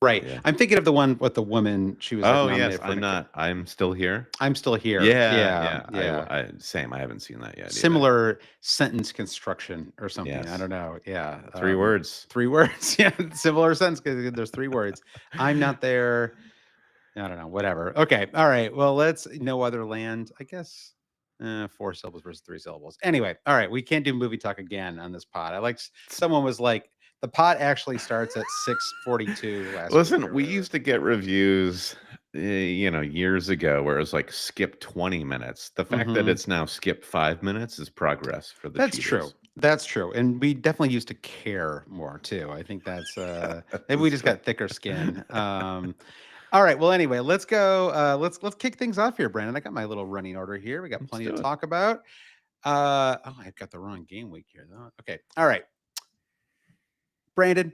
Right. Yeah. I'm thinking of the one with the woman. She was like Oh yes, nominated for I'm not. I'm still here. I'm Still Here. Yeah, Yeah. yeah. Yeah. Same. I haven't seen that yet either. Similar sentence construction or something. I Yes. don't know. Yeah. 3 words. 3 words. Yeah. Similar sentence because there's 3 words. I'm not there. I don't know. Whatever. Okay. All right. Well, let's No Other Land. I guess 4 syllables versus 3 syllables. Anyway. All right. We can't do movie talk again on this pod. Someone was like, the pod actually starts at 6:42 last week Listen, or we whatever. used to get reviews, years ago where it was like skip 20 minutes. The fact that Hmm. it's now skip 5 minutes is progress for the That's true. cheaters. That's true. And we definitely used to care more too. I think that's maybe we That's just true. got thicker skin. All right. Well, anyway, let's go. Let's kick things off here, Brandon. I got my little running order here. We got Let's plenty to do it. talk about. Oh, I've got the wrong game week here though. Okay. All right. Brandon,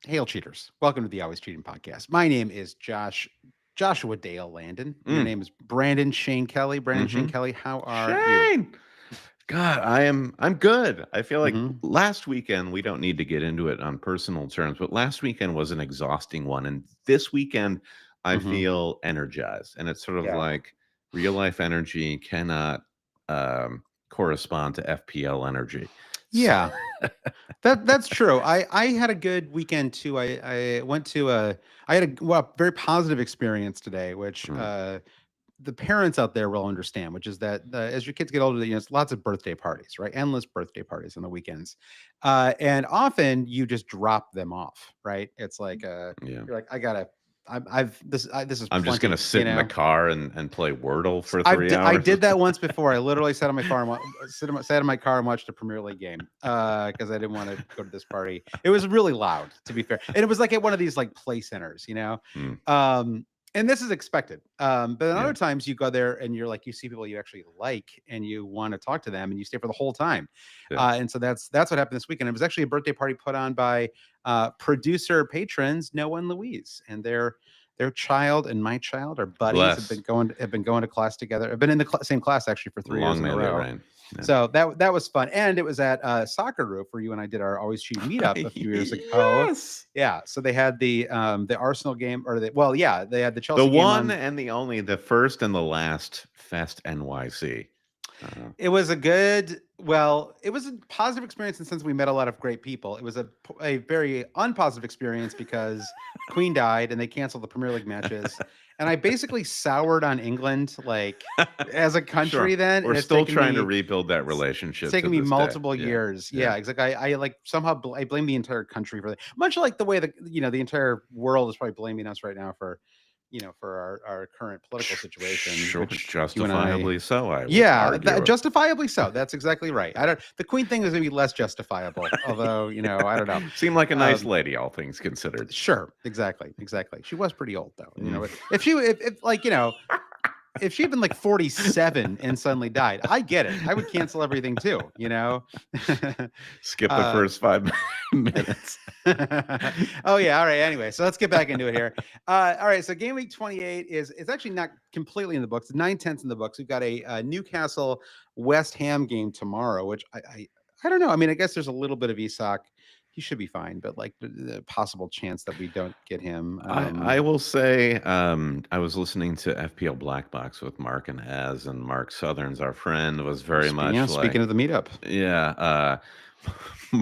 hail cheaters. Welcome to the Always Cheating Podcast. My name is Joshua Dale Landon. Your Mm, name is Brandon Shane Kelly. Brandon Shane mm-hmm. Kelly, how are you? Shane. God, I'm good. I feel like Mm-hmm. last weekend, we don't need to get into it on personal terms, but last weekend was an exhausting one. And this weekend, I Mm-hmm. feel energized. And it's sort of Yeah. like real life energy cannot correspond to FPL energy. So, Yeah. That's true. I had a good weekend too. I went to I had very positive experience today, which mm, the parents out there will understand, which is that as your kids get older, it's lots of birthday parties, right? Endless birthday parties on the weekends, and often you just drop them off, right? It's like yeah. you're like, I gotta, I've this is I'm just going to plenty, sit in the car and play Wordle for I've 3 hours. did that once before. I literally sat in my car and sat in my car and watched a Premier League game because I didn't want to go to this party. It was really loud, to be fair, and it was like at one of these like play centers, Mm, and this is expected. But then yeah. other times you go there and you're like, you see people you actually like and you want to talk to them and you stay for the whole time. Yeah. And so that's what happened this weekend. It was actually a birthday party put on by producer patrons Noah and Louise, and their child and my child are buddies. Bless. Have been going to class together. Have been in the same class actually for 3 years Long in a may they row. reign. Yeah. So that was fun, and it was at Soccer Roof where you and I did our Always Cheating meetup a few years ago. Yes. Yeah, so they had the Arsenal game, or they had the The Chelsea game one on. and the only, the first and the last Fest NYC. It was it was a positive experience in the sense we met a lot of great people. It was a very unpositive experience because Queen died and they canceled the Premier League matches. And I basically soured on England, like as a Sure. country then. We're And still trying to rebuild that it's relationship to taken me this day. multiple Yeah. years. Yeah. Yeah, exactly. I like somehow I blame the entire country for that. Much like the way that the entire world is probably blaming us right now for for our current political situation, Sure. which you and I. Justifiably so, I would Yeah, argue. justifiably so. That's exactly right. I don't. The Queen thing is maybe less justifiable, although I don't know. Seemed like a nice Um, lady, all things considered. sure, exactly. She was pretty old though. Mm. If like if she'd been like 47 and suddenly died, I get it. I would cancel everything too. Skip the uh, first 5 minutes. oh yeah. All right. Anyway, so let's get back into it here. All right. So game week 28 it's actually not completely in the books. 9/10 in the books. We've got a Newcastle West Ham game tomorrow, which I don't know. I mean, I guess there's a little bit of Isak. He should be fine, but like the possible chance that we don't get him. I will say, I was listening to FPL Black Box with Mark and Az, and Mark Southern's our friend was very much like, speaking of the meetup. yeah,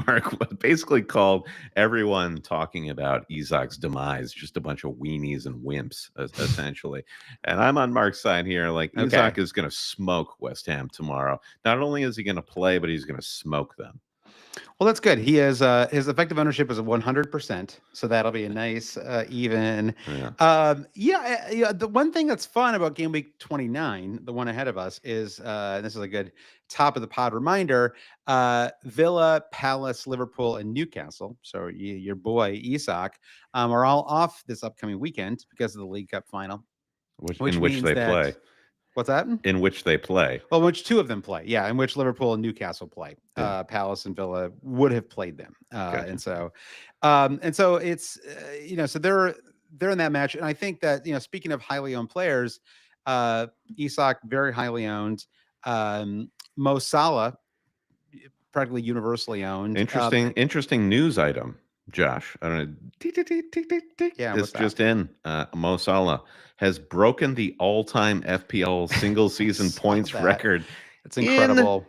Mark basically called everyone talking about Isak's demise just a bunch of weenies and wimps, essentially. And I'm on Mark's side here. Like, Okay. Isak is going to smoke West Ham tomorrow. Not only is he going to play, but he's going to smoke them. Well, that's good. He is his effective ownership is 100%, so that'll be a nice even. Yeah. The one thing that's fun about game week 29, the one ahead of us, is this is a good top of the pod reminder: Villa, Palace, Liverpool, and Newcastle. So your boy Isak are all off this upcoming weekend because of the League Cup final, In which means they that play. What's that? In which they play. Well, which two of them play? Yeah, in which Liverpool and Newcastle play. Yeah. Palace and Villa would have played them, Gotcha. and so it's so they're in that match, and I think that speaking of highly owned players, Isak very highly owned, Mo Salah practically universally owned. Interesting news item. Josh, I don't know. Tick, tick, tick, tick, tick, tick. Yeah, This what's that? just in. Mo Salah has broken the all-time FPL single I season saw points that. record It's in incredible.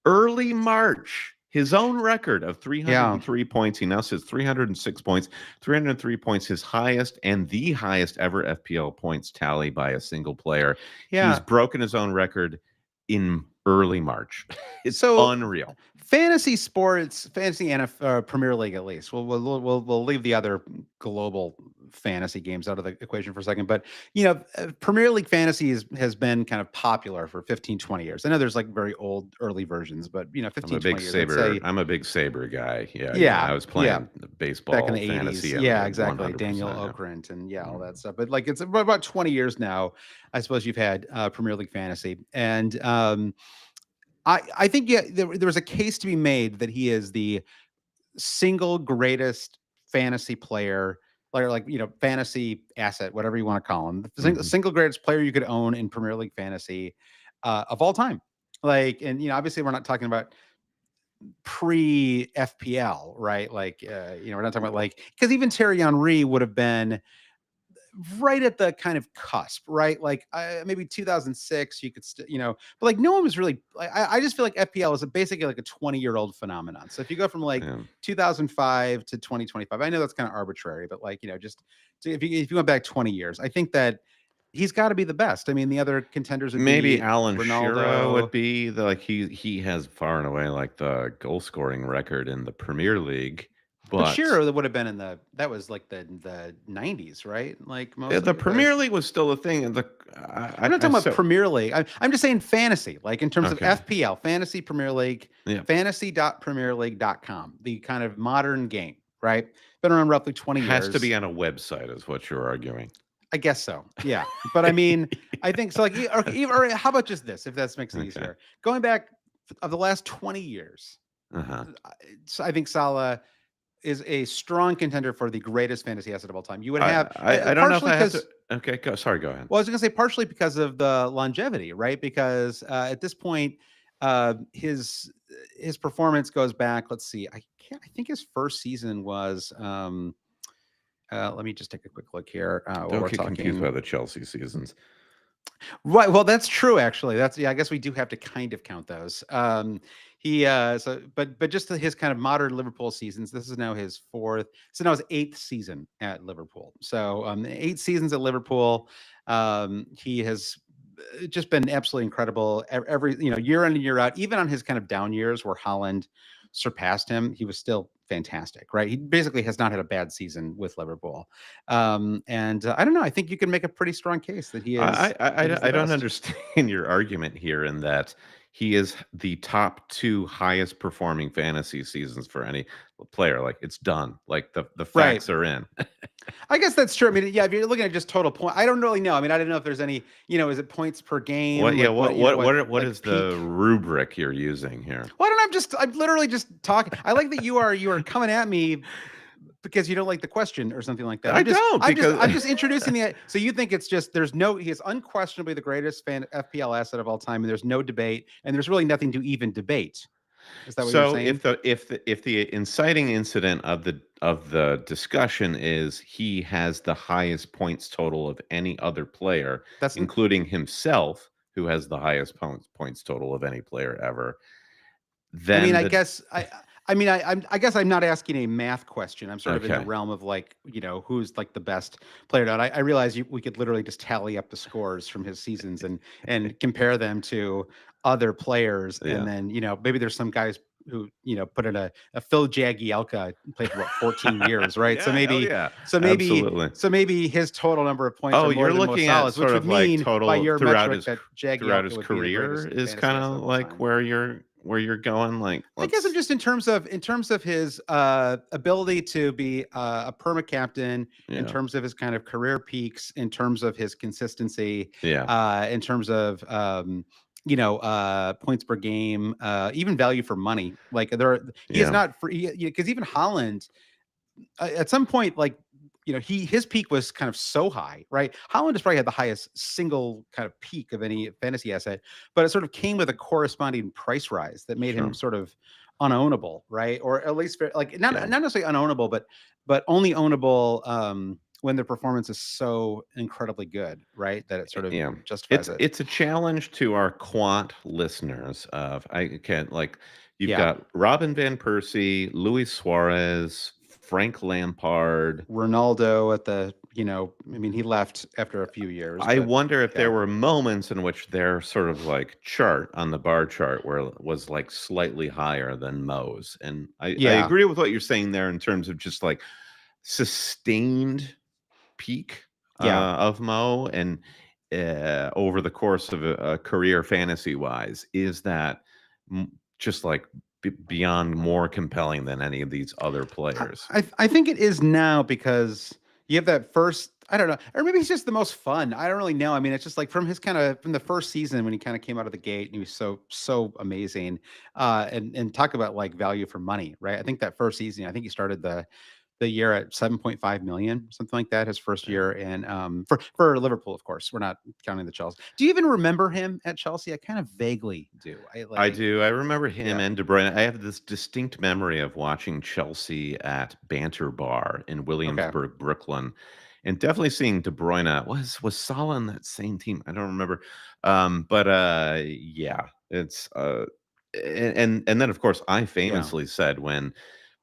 early March. His own record of Yeah. 303 points. He now sits 306 points. 303 points, his highest and the highest ever FPL points tally by a single player. He's Yeah. broken his own record in early March. It's So unreal. fantasy sports, fantasy and Premier League at least. We'll leave the other global fantasy games out of the equation for a second. But Premier League fantasy has been kind of popular for 15, 20 years. I know there's like very old early versions, but I'm a 15, big 20 years, I'd Saber. say. I'm a big Saber guy. Yeah, yeah. Yeah, I was yeah. playing Back in baseball the 80s. fantasy. I Yeah, mean, exactly. Daniel 100%. Yeah. Okrent and all Mm. that stuff. But like it's about 20 years now, I suppose you've had Premier League fantasy. And I think there was a case to be made that he is the single greatest fantasy player, fantasy asset, whatever you want to call him, the Mhm. single greatest player you could own in Premier League fantasy of all time. Like, and obviously we're not talking about pre FPL, right? Like, we're not talking about like, because even Terry Henry would have been right at the kind of cusp, right? Like maybe 2006, you could but like no one was really. I just feel like FPL is basically like a 20-year-old phenomenon. So if you go from like Yeah. 2005 to 2025, I know that's kind of arbitrary, but like just if you went back 20 years, I think that he's got to be the best. I mean, the other contenders would Maybe be Alan Shearer Ronaldo. would be the, like he has far and away like the goal scoring record in the Premier League, But but Shearer would have been that was like the 90s, right? Like the mostly the Premier League was still a thing. And the I'm not I talking about so Premier League. I'm just saying fantasy, like in terms of okay. FPL, Fantasy Premier League, Yeah, fantasy.premierleague.com, the kind of modern game, right? Been around roughly 20 has to be years. on a website, is what you're arguing. I guess so. Yeah. But I mean, I think so. Like, or how about just this, if that makes it Okay. easier? Going back of the last 20 years, Uh-huh. I think Salah is a strong contender for the greatest fantasy asset of all time. You would I, have I don't know if partially I have to. because Okay, go. Sorry, go ahead. well, I was going to say partially because of the longevity, right? Because at this point, his performance goes back. Let's see, I can't. I think his first season was. Let me just take a quick look here while Don't we're get confused talking. by the Chelsea seasons. Right. Well, that's true. Actually, that's I guess we do have to kind of count those. He but just his kind of modern Liverpool seasons. This is now his fourth. So now his eighth season at Liverpool. So 8 seasons at Liverpool. He has just been absolutely incredible. Every year in and year out, even on his kind of down years where Holland surpassed him, he was still fantastic. Right. He basically has not had a bad season with Liverpool. And I don't know. I think you can make a pretty strong case that he is the I don't best. understand your argument here in that he is the top two highest performing fantasy seasons for any player. Like it's done. Like the Right. facts are in. I guess that's true. I mean, yeah, if you're looking at just total point, I don't really know. I mean, I don't know if there's any, is it points per game? What? Yeah. Like What like is the peak? rubric you're using here? Why don't I'm literally just talking. I like that you are coming at me because you don't like the question or something like that. I don't I'm because just introducing so you think it's just he is unquestionably the greatest FPL asset of all time, and there's no debate, and there's really nothing to even debate. Is that what you're so saying? if the inciting incident of the discussion is he has the highest points total of any other player, That's including himself, who has the highest points total of any player ever, I mean, then I the guess I guess I'm not asking a math question. I'm sort of in the okay. realm of like, who's like the best player. Now, I realize we could literally just tally up the scores from his seasons and compare them to other players, and Yeah. then maybe there's some guys who put in a Phil Jagielka played for what 14 years, right? So Yeah, hell maybe yeah. so maybe Absolutely. so maybe his total number of points are Oh, more you're than Mo looking at Salah's, which sort would of like mean by total your metric that throughout Jagielka his would be the career greatest is fantasy kind asset of of all like time. where you're going. Like, I guess I'm let's just in terms of his ability to be a perma captain, in yeah. terms of his kind of career peaks, in terms of his consistency, Yeah. in terms of points per game, even value for money. Like he is Yeah. not free because even Holland at some point, like his peak was kind of so high, right? Holland has probably had the highest single kind of peak of any fantasy asset, but it sort of came with a corresponding price rise that made him Sure. sort of unownable, right? Or at least like Yeah. not necessarily unownable, but only ownable when the performance is so incredibly good, right? That it sort of Yeah. justifies it. It's a challenge to our quant listeners of I can like you've Yeah. got Robin van Persie, Luis Suarez, Frank Lampard. Ronaldo at the, I mean, he left after a few years, I but wonder if yeah. there were moments in which their sort of like chart on the bar chart where it was like slightly higher than Mo's. And I Yeah. agree with what you're saying there in terms of just like sustained peak Yeah. of Mo and over the course of a career fantasy wise is that just like beyond more compelling than any of these other players. I think it is now because you have that first. I don't know, or maybe he's just the most fun. I don't really know. I mean, it's just like from the first season when he kind of came out of the gate and he was so amazing. And talk about like value for money, right? I think that first season, I think he started the year at 7.5 million, something like that, his first Yeah. year. And for Liverpool, of course, we're not counting the Chelsea. Do you even remember him at Chelsea? I kind of vaguely do. I I like, do. I remember him yeah. and De Bruyne. I have this distinct memory of watching Chelsea at Banter Bar in Okay. Williamsburg, Brooklyn, and definitely seeing De Bruyne. Was Salah on that same team? I don't remember. But yeah, it's and then of course I Yeah. famously said when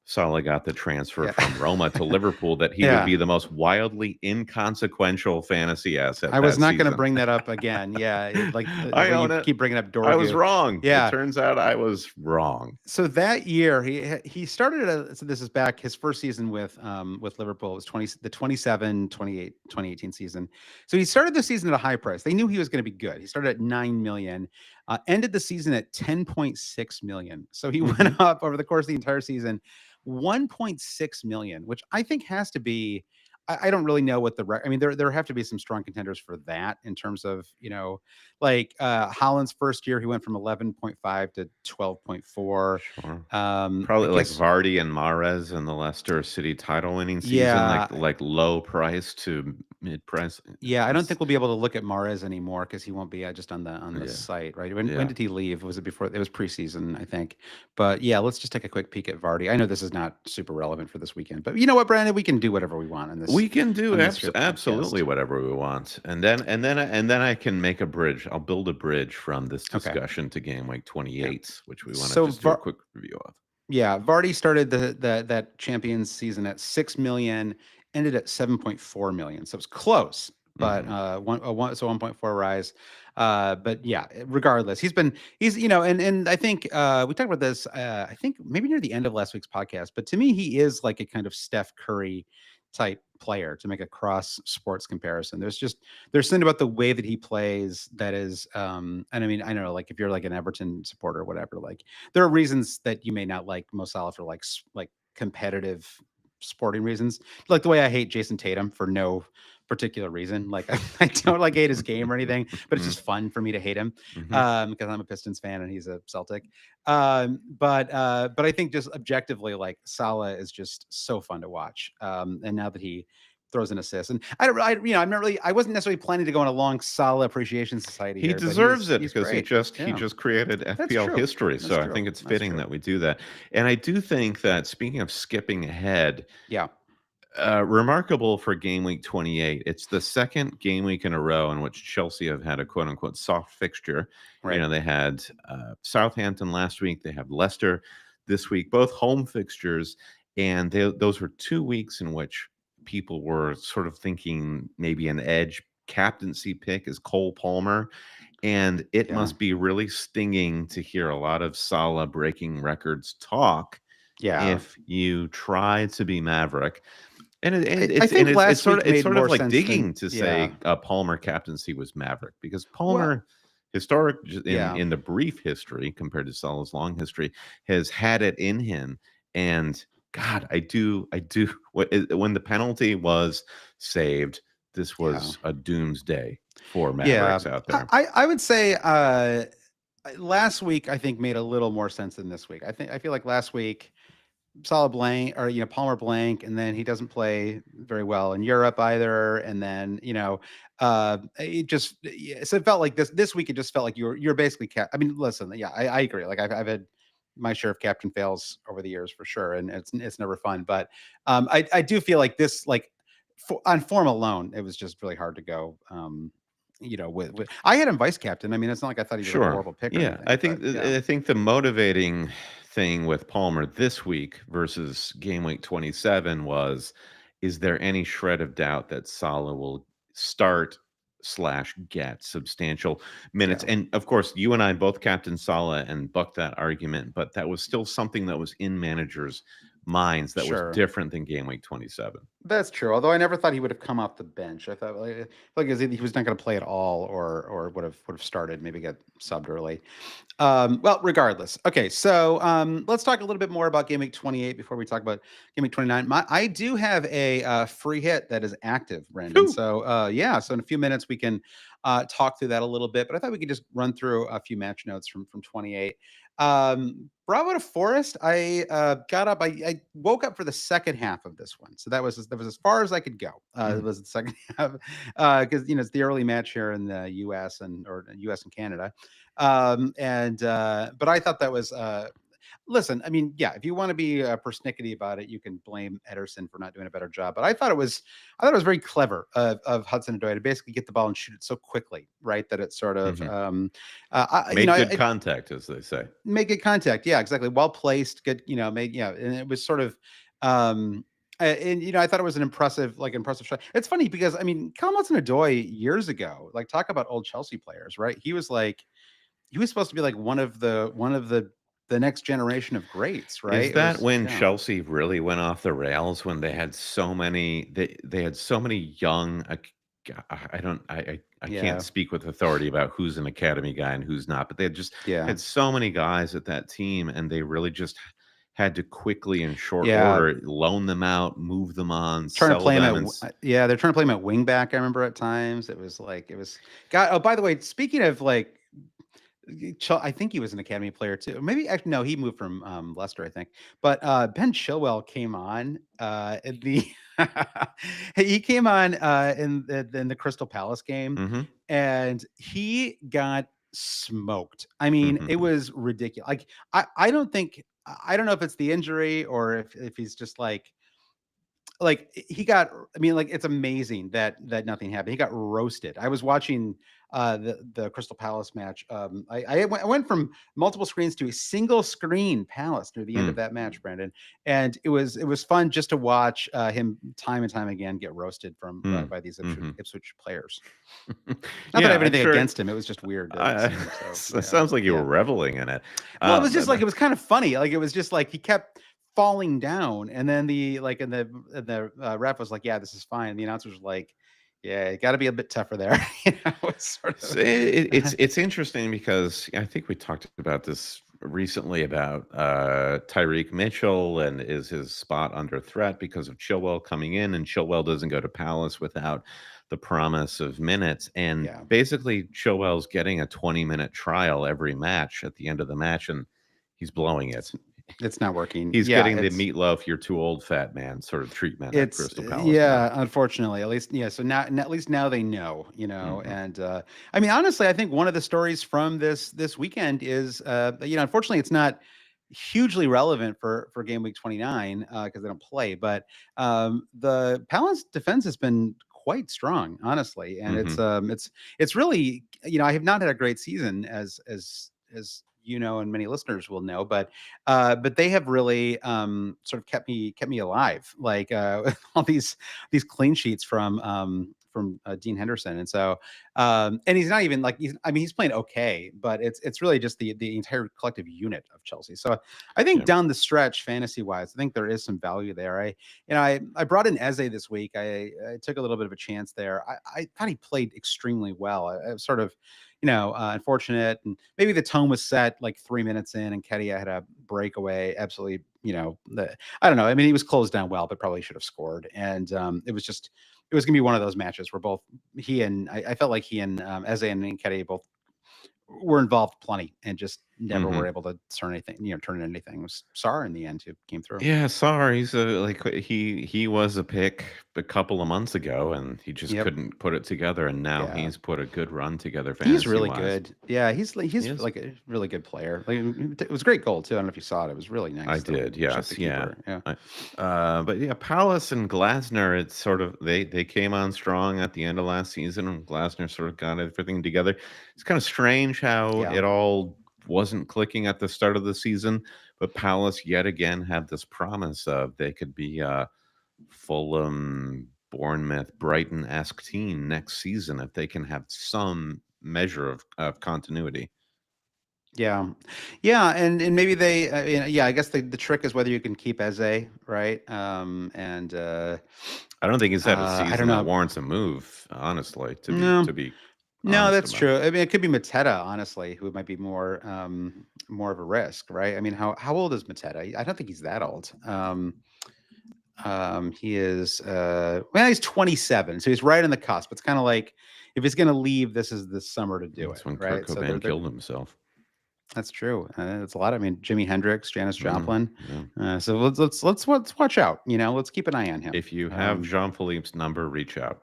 Salah got the transfer Yeah. from Roma to Liverpool that he would Yeah. be the most wildly inconsequential fantasy asset I was that not gonna season. bring that up again. Yeah, like the I way you own it. keep bringing up I was Dorgu. wrong. It Yeah. turns out I was wrong. So that year he started so this is back his first season with Liverpool. It was 2018 season. So he started the season at a high price. They knew he was going to be good. He started at 9 million, ended the season at 10.6 million. So he Mhm. went up over the course of the entire season 1.6 million, which I think has to be. I don't really know what I mean, there have to be some strong contenders for that in terms of, like Holland's first year, he went from 11.5 to 12.4. Sure. I Probably like guess, Vardy and Mahrez in the Leicester City title winning season, yeah, like low price to mid price. yeah. I don't It's think we'll be able to look at Mahrez anymore because he won't be just on the yeah, site, right? When yeah. did he leave? Was it before? It was preseason, I think. But yeah, let's just take a quick peek at Vardy. I know this is not super relevant for this weekend, but you know what, Brandon? We can do whatever we want We can do on this here absolutely podcast. whatever we want, and then I can make a bridge. I'll build a bridge from this Okay. discussion to game week Yeah. 28, which we want to So just do a quick review of. Yeah, Vardy started that Champions season at 6 million, ended at 7.4 million. So it was close, but Hmm. 1.4 rise. But yeah, regardless, and I think we talked about this. I think maybe near the end of last week's podcast. But to me, he is like a kind of Steph Curry type player to make a cross sports comparison. There's something about the way that he plays that is, and I mean, I don't know, like if you're like an Everton supporter or whatever, like there are reasons that you may not like Mo Salah for like competitive sporting reasons, like the way I hate Jason Tatum for no particular reason. Like I don't like hate his game or anything, but it's just fun for me to hate him Hmm. because I'm a Pistons fan and he's a Celtic. But I think just objectively, like Salah is just so fun to watch. And now that he throws an assist, and I'm not really, I wasn't necessarily planning to go on a long Salah appreciation society He here, but deserves it he's because he great. just he Yeah, just created that's FPL true. history. That's So I true. think it's That's fitting true. that we do that. And I do think that speaking of skipping ahead, Yeah. remarkable for game week 28. It's the second game week in a row in which Chelsea have had a quote unquote soft fixture. You Right. know, they had Southampton last week, they have Leicester this week, both home fixtures. And those were 2 weeks in which people were sort of thinking maybe an edge captaincy pick is Cole Palmer. And it Yeah. must be really stinging to hear a lot of Salah breaking records talk Yeah. if you try to be Maverick. And I think last week it's made sort of more like sense than, digging to yeah. say Palmer captaincy was Maverick because Well, Palmer in yeah. the brief history compared to Salah's long history has had it in him. And God, I do when the penalty was saved, this Yeah. was a doomsday for Yeah. Mavericks out I there. I would say last week I think made a little more sense than this week. I feel like last week Salah blank, or Palmer blank, and then he doesn't play very well in Europe either. And then it just, yeah, so it felt like this week. It just felt like you're basically I mean, listen, yeah, I agree. Like I've had my share of captain fails over the years for sure, and it's never fun. But I do feel like this, like on form alone, it was just really hard to go. With I had him vice captain. I mean, it's not like I thought he was a Sure. horrible pick or Yeah. I anything, think but yeah, I think the motivating thing with Palmer this week versus game week 27 was, is there any shred of doubt that Salah will start slash get substantial minutes? yeah, And of course, you and I both captain Salah and bucked that argument, but that was still something that was in managers' minds that was sure. different than game week 27. That's true. Although I never thought he would have come off the bench. I thought like he was not going to play at all, or would have started, maybe get subbed early. Well, regardless. Okay, so let's talk a little bit more about Game Week 28 before we talk about Game Week 29. I do have a free hit that is active, Brendan. Whew. So yeah, so in a few minutes we can talk through that a little bit. But I thought we could just run through a few match notes from 28. Bravo to Forest. I got up. I woke up for the second half of this one, so that was as far as I could go. It Mm. was the second half because it's the early match here in the U.S. or U.S. and Canada. But I thought that was listen, I mean, yeah, if you want to be persnickety about it, you can blame Ederson for not doing a better job. But I thought it was very clever of Hudson Odoi to basically get the ball and shoot it so quickly, right? That it sort of Mhm. I, Make good it contact, as they say. make good contact. Yeah, exactly. Well placed, good, made, yeah, and it was sort of and I thought it was an impressive shot. It's funny because I mean, Callum Hudson-Odoi years ago, like talk about old Chelsea players, right? He was supposed to be like one of the next generation of greats, right? Is It that was, when yeah, Chelsea really went off the rails when they had so many they had so many young I don't I can't yeah, speak with authority about who's an academy guy and who's not, but they had just yeah, had so many guys at that team and they really just had to quickly in short yeah. order loan them out, move them on, Trying to sell play him them at and yeah, they're trying to play him at wing back. I remember at times it was God. Oh, by the way, speaking of like I think he was an academy player too. Maybe actually no, he moved from Leicester, I think. But Ben Chilwell came on in the he came on in the Crystal Palace game, mhm, and he got smoked. I mean, it mhm, was ridiculous. Like I don't think I don't know if it's the injury or if he's just like he got I mean, like it's amazing that nothing happened. He got roasted. I was watching the Crystal Palace match. I went from multiple screens to a single screen Palace near the end of mm, that match, Brandon, and it was fun just to watch him time and time again get roasted from mm, by these mhm. Ipswich players. Not that I Yeah, have I'm anything sure against him. It was just weird to see him. So it yeah, sounds like you were yeah. reveling in it. Well, it was just But like it was kind of funny. Like it was just like he kept falling down, and then the ref was like, "Yeah, this is fine." And the announcers were like, "Yeah, it got to be a bit tougher there." It's sort so of it's interesting because I think we talked about this recently about Tyreek Mitchell and is his spot under threat because of Chilwell coming in, and Chilwell doesn't go to Palace without the promise of minutes. And yeah. basically, Chilwell's getting a 20-minute trial every match at the end of the match, and he's blowing it. It's it's not working. He's Yeah, getting the it's meatloaf, you're too old, fat man sort of treatment at It's Crystal Palace now. yeah, unfortunately, at least yeah. So now, at least now they know, Hmm. and I mean, honestly, I think one of the stories from this weekend is, unfortunately, it's not hugely relevant for game week 29 because they don't play, but the Palace defense has been quite strong, honestly, and it's Hmm. um it's it's really I have not had a great season as and many listeners will know, but they have really sort of kept me alive, like all these clean sheets from Dean Henderson, and so and he's not even like he's playing okay, but it's really just the entire collective unit of Chelsea. So I think Yeah. down the stretch, fantasy wise, I think there is some value there. I brought in Eze this week. I took a little bit of a chance there. I thought he played extremely well. I was sort of unfortunate. And maybe the tone was set like 3 minutes in, and Kedia had a breakaway. Absolutely, I don't know. I mean, he was closed down well, but probably should have scored. And it was going to be one of those matches where both I felt like he and Eze and Kedia both were involved plenty and just never Hmm. were able to turn into anything. It was Sarr in the end who came through. Yeah, sorry. He's like he was a pick a couple of months ago, and he just Yep. couldn't put it together. And now Yeah. he's put a good run together, He's fantasy really wise. good. Yeah, He he's is. like a really good player. Like it was a great goal too. I don't know if you saw it. It was really I nice. The did, shut the yes, yeah. keeper. Yeah. I, but yeah, Palace and Glasner, it's sort of they came on strong at the end of last season, and Glasner sort of got everything together. It's kind of strange how Yeah. it all wasn't clicking at the start of the season, but Palace yet again had this promise of they could be Fulham, Bournemouth, Brighton-esque team next season if they can have some measure of continuity. Yeah. Yeah, and maybe they yeah, I guess the trick is whether you can keep Eze, right? And I don't think he's had a I don't season that know. warrants a move, honestly, No. to be No, honest that's about it. true. I mean, it could be Mateta, honestly, who might be more of a risk, right? I mean, how old is Mateta? I don't think he's that old. He is well, he's 27, so he's right on the cusp. It's kind of like if he's going to leave, this is the summer to do That's it, when Kurt right? So Cobain they're killed himself. that's true. It's a lot. I mean, Jimi Hendrix, Janis Mm, Joplin. yeah. So let's watch out. Let's keep an eye on him. If you have Jean-Philippe's number, reach out.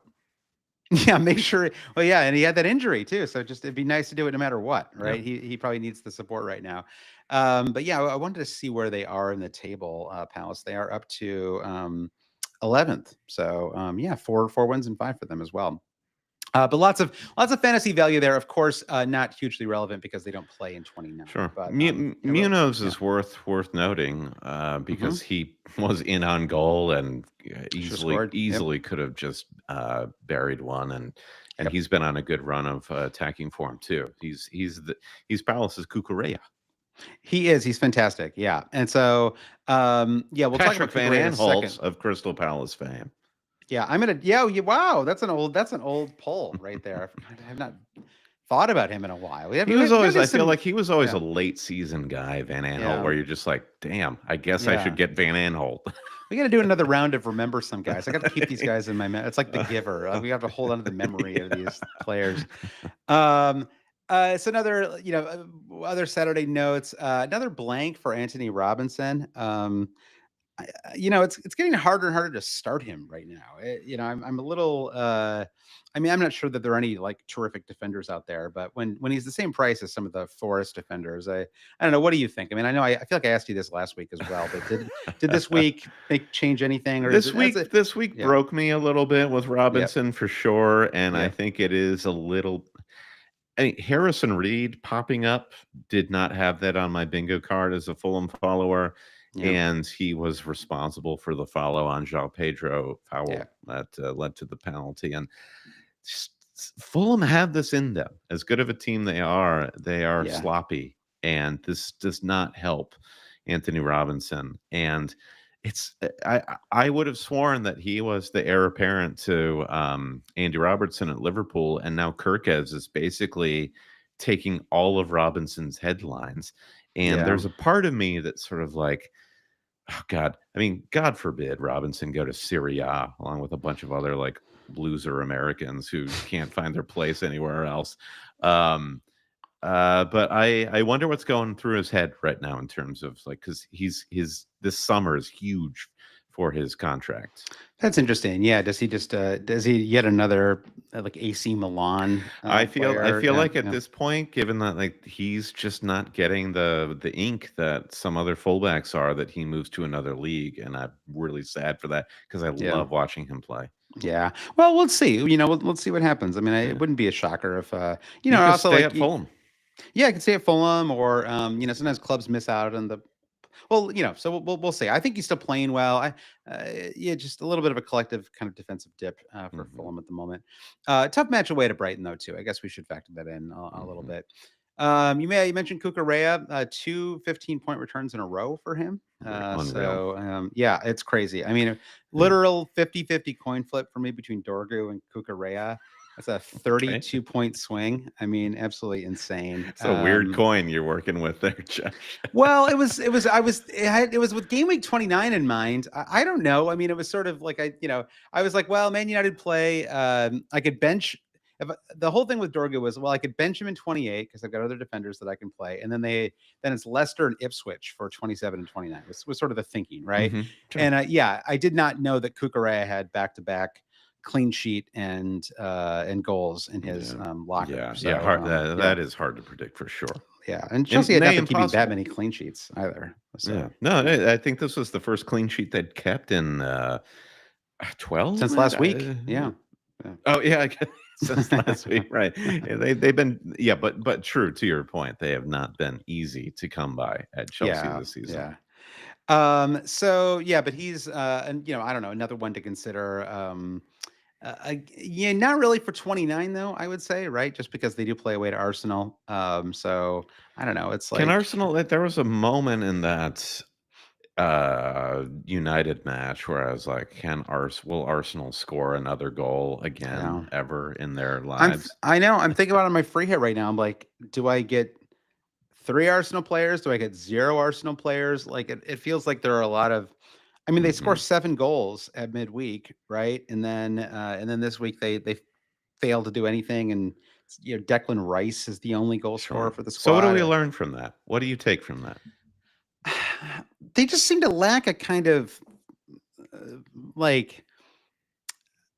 Yeah, make sure. Well, yeah, and he had that injury too, so just it'd be nice to do it no matter what, Yep. right? He probably needs the support right now. But yeah, I wanted to see where they are in the table. Palace, they are up to 11th. So yeah, four wins and five for them as well. But lots of fantasy value there. Of course, not hugely relevant because they don't play in 29. Sure. But Munoz yeah, is worth noting hmm because he was in on goal and sure easily scored. Yep, easily could have just buried one, and yep. he's been on a good run of attacking form too. He's Palace's Cucurella. He is. He's fantastic. Yeah, and so yeah, we'll talk about Patrick Van Cucurella in a Aanholt second. of Crystal Palace fame. Yeah, I'm gonna. Yeah, wow, that's an old pull right there. I have not thought about him in a while. He was We gotta always, do I feel some. like he was always a Yeah, late season guy, Van Aanholt, yeah, where you're just like, damn, I guess I should yeah. get Van Aanholt. We got to do another round of remember some guys. I got to keep these guys in my. It's like The Uh, Giver. We have to hold on to the memory of these players. Um, so another, other Saturday notes. Another blank for Anthony Robinson. It's getting harder and harder to start him right now. I'm a little. I mean, I'm not sure that there are any like terrific defenders out there, but when he's the same price as some of the Forest defenders, I don't know. What do you think? I mean, I know I feel like I asked you this last week as well, but did this week change anything, or is This it? That's it. week, this week Yeah. broke me a little bit with Yep. Robinson for sure, and I Yep. think it is a little. I mean, Harrison Reed popping up did not have that on my bingo card as a Fulham follower, Yep. and he was responsible for the follow on João Pedro Yeah. foul that led to the penalty. And Fulham have this in them. As good of a team they are Yeah. sloppy, and this does not help Anthony Robinson. And it's I would have sworn that he was the heir apparent to Andy Robertson at Liverpool, and now Kirkez is basically taking all of Robinson's headlines. And Yeah. there's a part of me that's sort of like, oh God, I mean, God forbid Robinson go to Syria along with a bunch of other like loser Americans who can't find their place anywhere else. Um, but I wonder what's going through his head right now in terms of like because his this summer is huge for his contract. That's interesting. Yeah. Does he yet another like AC Milan I player? feel Yeah. like at Yeah. this point, given that like he's just not getting the ink that some other fullbacks are, that he moves to another league, and I'm really sad for that because I Yeah. love watching him play. Yeah. Well, we'll see. Let's see what happens. I mean, it Yeah. wouldn't be a shocker if He could also stay like at Fulham. yeah, I could say at Fulham or sometimes clubs miss out on the well, so we'll see. I think he's still playing well. Yeah, just a little bit of a collective kind of defensive dip for Mhm, Fulham at the moment. Tough match away to Brighton though too. I guess we should factor that in a little mhm. bit. You mentioned Cucurella, two 15-point returns in a row for him. Unreal. Yeah, it's crazy. I mean, a Yeah. literal 50-50 coin flip for me between Dorgu and Cucurella. That's a Okay. 32-point swing. I mean, absolutely insane. It's a weird coin you're working with there, Josh. Well, it was with game week 29 in mind. I don't know. I mean, it was sort of like I was like, well, Man United play. I could bench. the whole thing with Dorgo was, well, I could bench him in 28 because I've got other defenders that I can play, and then it's Leicester and Ipswich for 27 and 29 was sort of the thinking, right? Sure. And yeah, I did not know that Kukurea had back to back clean sheet and goals in his Yeah. locker. Yeah. So Hard. yeah, That is hard to predict for sure. yeah, and And Chelsea had not nay, been keeping that impossible. many clean sheets either. Yeah. So No, yeah, I think this was the first clean sheet they'd kept in 12, since man. last week, yeah, yeah, Oh yeah, I guess since last week, right? Yeah, they've been, yeah, but true to your point, they have not been easy to come by at Chelsea yeah, this season. yeah. So yeah, but he's and I don't know, another one to consider. Yeah, not really for 29 though, I would say, right? Just because they do play away to Arsenal. So I don't know. It's Can like, Arsenal? There was a moment in that United match where I was like, will Arsenal score another goal yeah. again ever in their lives? I know. I'm thinking about it on my free hit right now. I'm like, do I get three Arsenal players? Do I get zero Arsenal players? Like it feels like there are a lot of. I mean, they score Hmm. 7 goals at midweek, right? And then this week they fail to do anything, and Declan Rice is the only goal scorer Sure. for the So what do we squad. learn from that? What do you take from that? They just seem to lack a kind of uh, like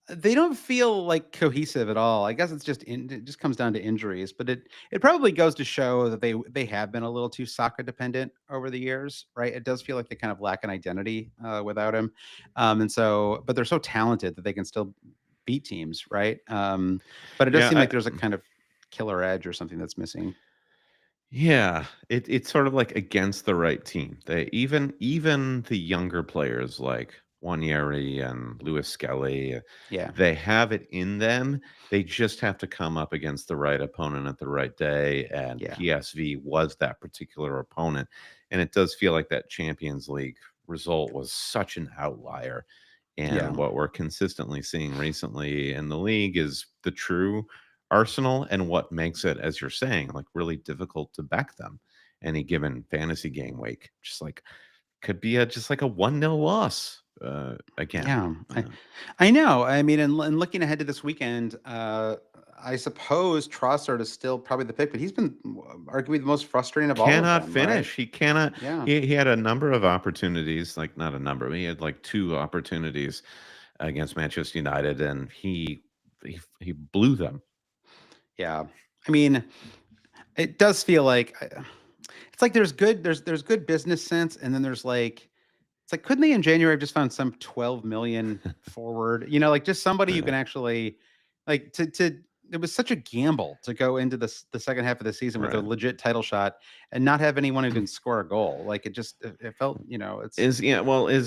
they don't feel like cohesive at all. I guess it just comes down to injuries, but it probably goes to show that they have been a little too Saka dependent over the years, right? It does feel like they kind of lack an identity without him, and so but they're so talented that they can still beat teams, right? But it does seem Yeah, like there's a kind of killer edge or something that's missing. yeah, it's sort of like against the right team. They even the younger players like Wanyeri and Lewis Skelly, Yeah, they have it in them. They just have to come up against the right opponent at the right day, and yeah, PSV was that particular opponent. And it does feel like that Champions League result was such an outlier. And yeah, what we're consistently seeing recently in the league is the true Arsenal and what makes it, as you're saying, like really difficult to back them any given fantasy game week. Just like could be just like a 1-0 loss again. yeah. I know. I mean, and looking ahead to this weekend, I suppose Trossard is still probably the pick, but he's been arguably the most frustrating of all of Cannot them, right? finish. He cannot. Yeah, He had a number of opportunities, like not a number. He had like two opportunities against Manchester United, and he blew them. yeah. I mean, it does feel like it's like there's good business sense, and then there's like it's like couldn't they in January have just found some 12 million forward? Like just somebody you Yeah. can actually like to it was such a gamble to go into the second half of the season with a Right. legit title shot and not have anyone who can score a goal. Like it felt, it's Is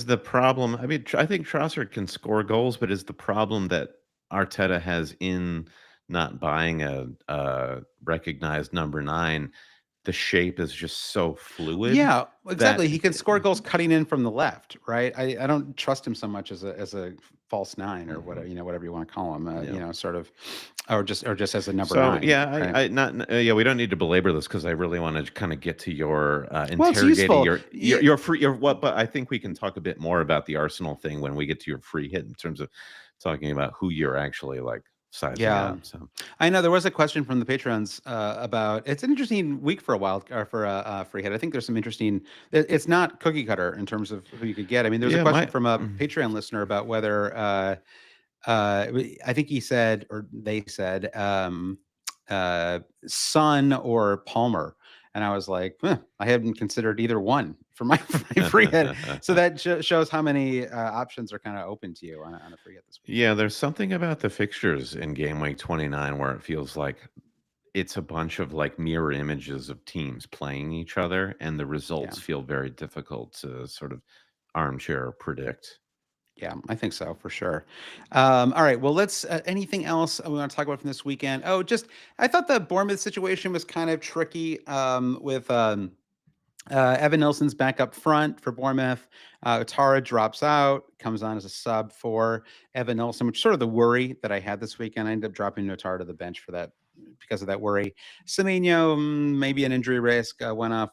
the problem? I mean, I think Trossard can score goals, but is the problem that Arteta has in not buying a recognized number 9? The shape is just so fluid yeah, that exactly. He can score goals cutting in from the left, right? I don't trust him so much as a false nine or Mhm. whatever, whatever you want to call him, Yeah. sort of, or just as a number So nine, yeah, right? I not yeah, we don't need to belabor this because I really want to kind of get to your Well, it's interrogating useful. your free your what, but I think we can talk a bit more about the Arsenal thing when we get to your free hit in terms of talking about who you're actually like sizing Yeah, out. So I know there was a question from the patrons about it's an interesting week for a wild or for a free hit. I think there's some interesting. It's not cookie cutter in terms of who you could get. I mean, there's a yeah, question my from a Patreon listener about whether I think he said or they said Son or Palmer, and I was like, huh, I hadn't considered either one for my, for my free hit. So that shows how many options are kind of open to you on a free hit this week. yeah, there's something about the fixtures in game week 29 where it feels like it's a bunch of like mirror images of teams playing each other, and the Yeah. results feel very difficult to sort of armchair predict. Yeah, I think so for sure. All right. Well, let's. Anything else we want to talk about from this weekend? Oh, just I thought the Bournemouth situation was kind of tricky with Evan Nilsson's back up front for Bournemouth. Tara drops out, comes on as a sub for Evan Nilsson, which is sort of the worry that I had this weekend. I ended up dropping Notara to the bench for that because of that worry. Semenyo, maybe an injury risk, went off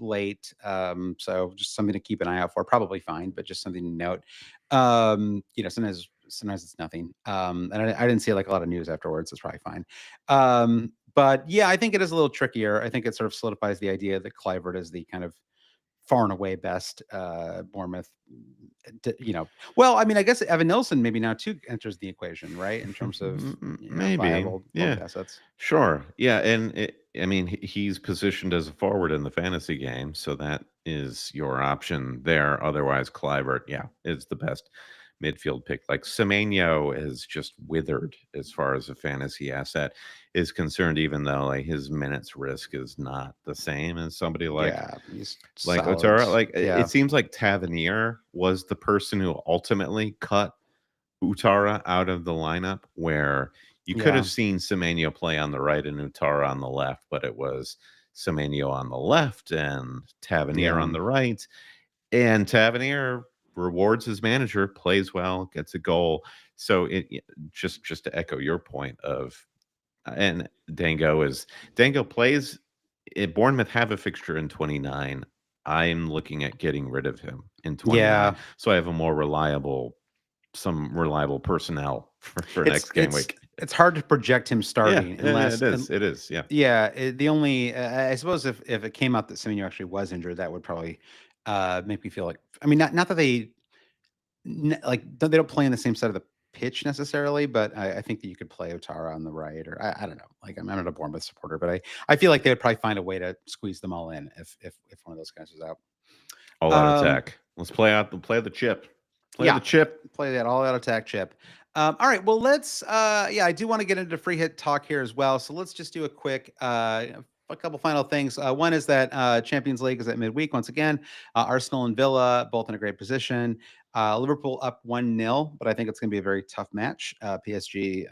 late. So just something to keep an eye out for. Probably fine, but just something to note. Sometimes sometimes it's nothing. And I didn't see like a lot of news afterwards. It's probably fine. But yeah, I think it is a little trickier. I think it sort of solidifies the idea that Clivert is the kind of far and away best Bournemouth. Well, I mean, I guess Evan Nilsson maybe now too enters the equation, right? In terms of Maybe. viable Yeah. Bournemouth assets. Sure. Yeah. And I mean, he's positioned as a forward in the fantasy game. So that is your option there. Otherwise, Clivert, yeah, is the best midfield pick. Like Semenyo is just withered as far as a fantasy asset is concerned, even though like his minutes risk is not the same as somebody Yeah, he's like solid. Otara. Like Yeah, it seems like Tavernier was the person who ultimately cut Utara out of the lineup, where you could yeah, have seen Semenyo play on the right and Utara on the left, but it was Semenyo on the left and Tavernier yeah, on the right. And Tavernier rewards his manager, plays well, gets a goal. So just to echo your point of and Dango plays Bournemouth have a fixture in 29. I'm looking at getting rid of him in 29. yeah. So I have a more reliable some reliable personnel for It's next game it's week. it's hard to project him Yeah, starting it unless, is. It is. Yeah. yeah. The only I suppose if it came out that Semenyo actually was injured, that would probably make me feel like. I mean, not that like they don't play in the same side of the pitch necessarily, but I think that you could play Otara on the right, or I don't know. Like I'm not a Bournemouth supporter, but I feel like they would probably find a way to squeeze them all in if one of those guys was out. All out Um, attack. Let's play the chip. Play the yeah, chip. play that all out attack chip. All right, well let's yeah, I do want to get into free hit talk here as well. So let's just do a quick a couple final things. One is that Champions League is at midweek once again. Arsenal and Villa both in a great position. Liverpool up 1-0, but I think it's going to be a very tough match. PSG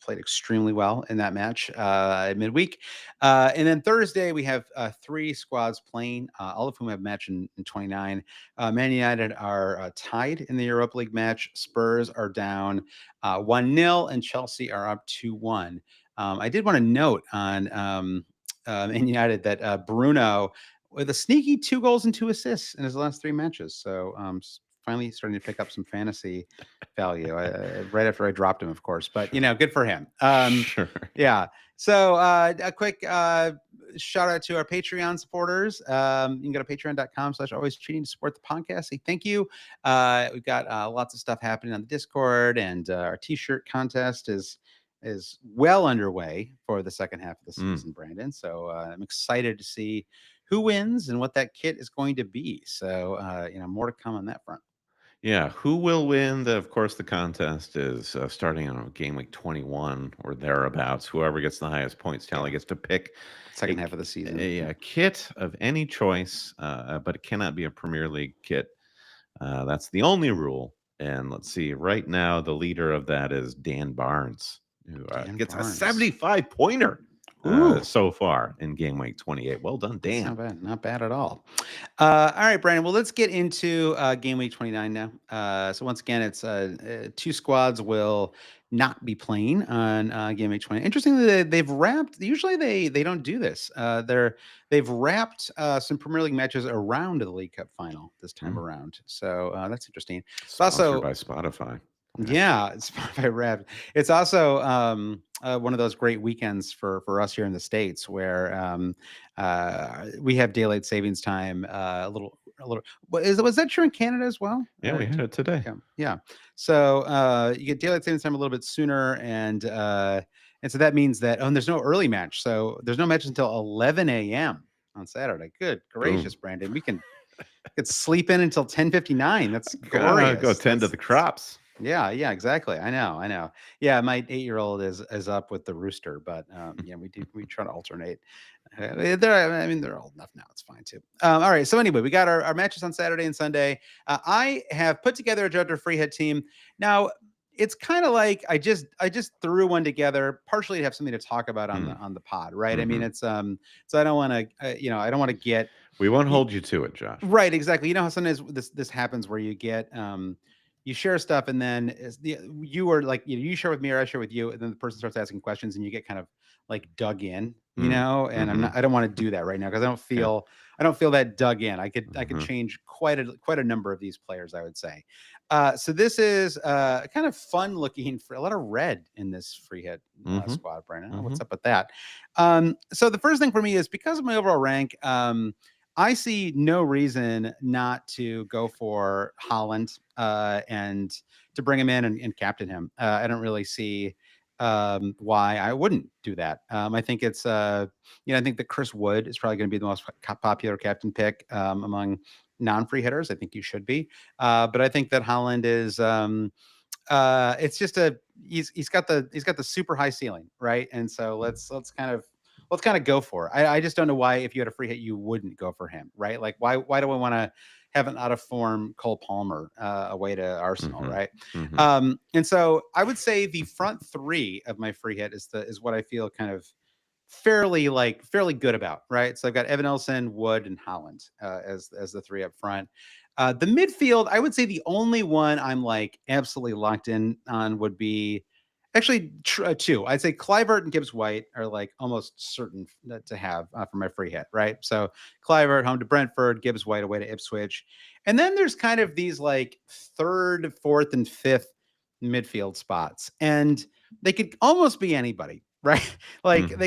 played extremely well in that match at midweek. And then Thursday, we have three squads playing, all of whom have match in 29. Man United are tied in the Europa League match. Spurs are down 1-0, and Chelsea are up 2-1. I did want to note on Man United that Bruno, with a sneaky 2 goals and 2 assists in his last three matches. So finally starting to pick up some fantasy value right after I dropped him, of course. But, good for him. Sure. Yeah. So a quick shout out to our Patreon supporters. You can go to patreon.com/always cheating to support the podcast. Say thank you. We've got lots of stuff happening on the Discord, and our t-shirt contest is well underway for the second half of the season, Brandon. So I'm excited to see who wins and what that kit is going to be. So more to come on that front. Yeah, who will win? Of course, the contest is starting on game week 21 or thereabouts. Whoever gets the highest points tally Yeah. gets to pick Second half of the season. a kit of any choice, but it cannot be a Premier League kit. That's the only rule. And let's see, right now, the leader of that is Dan Barnes, who Dan gets a Barnes. 75 pointer Ooh. so far in game week 28. Well done, That's Dan. not bad. Not bad at all. All right, Brandon. Well, let's get into game week 29 now. So once again, it's two squads will not be playing on game week 20. Interestingly, they've wrapped. Usually, they don't do this. They've wrapped some Premier League matches around the League Cup final this time around. So that's interesting. It's Sponsored also by Spotify. Okay. yeah, it's Spotify Wrapped. It's also one of those great weekends for us here in the States where we have daylight savings time a little. Was that true in Canada as well? Yeah, we had it today. Yeah, yeah. So you get daylight savings time a little bit sooner, and so that means that and there's no early match, so there's no match until 11 a.m. on Saturday. Good gracious, Boom. Brandon, we can sleep in until 10:59. That's Go glorious. tend to the crops. Yeah, yeah, exactly. I know. Yeah, my 8-year-old is up with the rooster, but yeah, we try to alternate. I mean, they're old enough now. It's fine too. All right. So anyway, we got our matches on Saturday and Sunday. I have put together a Judge free hit team. Now it's kind of like I just threw one together partially to have something to talk about on the pod, right? I mean, it's so I don't want to I don't want to get We won't hold you to it, Josh. right, exactly. You know how sometimes this happens where you get you share stuff and then you are like you share with me or I share with you and then the person starts asking questions and you get kind of like dug in you know, and Mm-hmm. I don't want to do that right now because Yeah. I don't feel that dug in. I could Mm-hmm. change quite a number of these players, I would say. So this is kind of fun looking for a lot of red in this free hit Mm-hmm. squad right now. Mm-hmm. What's up with that? So the first thing for me is because of my overall rank. I see no reason not to go for Holland and to bring him in and captain him. I don't really see why I wouldn't do that. I think it's I think that Chris Wood is probably going to be the most popular captain pick among non-free hitters. I think you should be, but I think that Holland is. It's just he's got the super high ceiling, right? And so let's kind of go for it. I just don't know why if you had a free hit you wouldn't go for him, right? Like why do I want to have an out of form Cole Palmer away to Arsenal, Mm-hmm. right? Mm-hmm. And so I would say the front three of my free hit is what I feel kind of fairly good about, right? So I've got Evan Nelson, Wood, and Holland as the three up front. The midfield, I would say the only one I'm like absolutely locked in on would be actually two. I'd say Clivert and Gibbs White are like almost certain to have for my free hit, right? So Clivert home to Brentford, Gibbs White away to Ipswich, and then there's kind of these like third, fourth, and fifth midfield spots, and they could almost be anybody, right? Like Mm-hmm.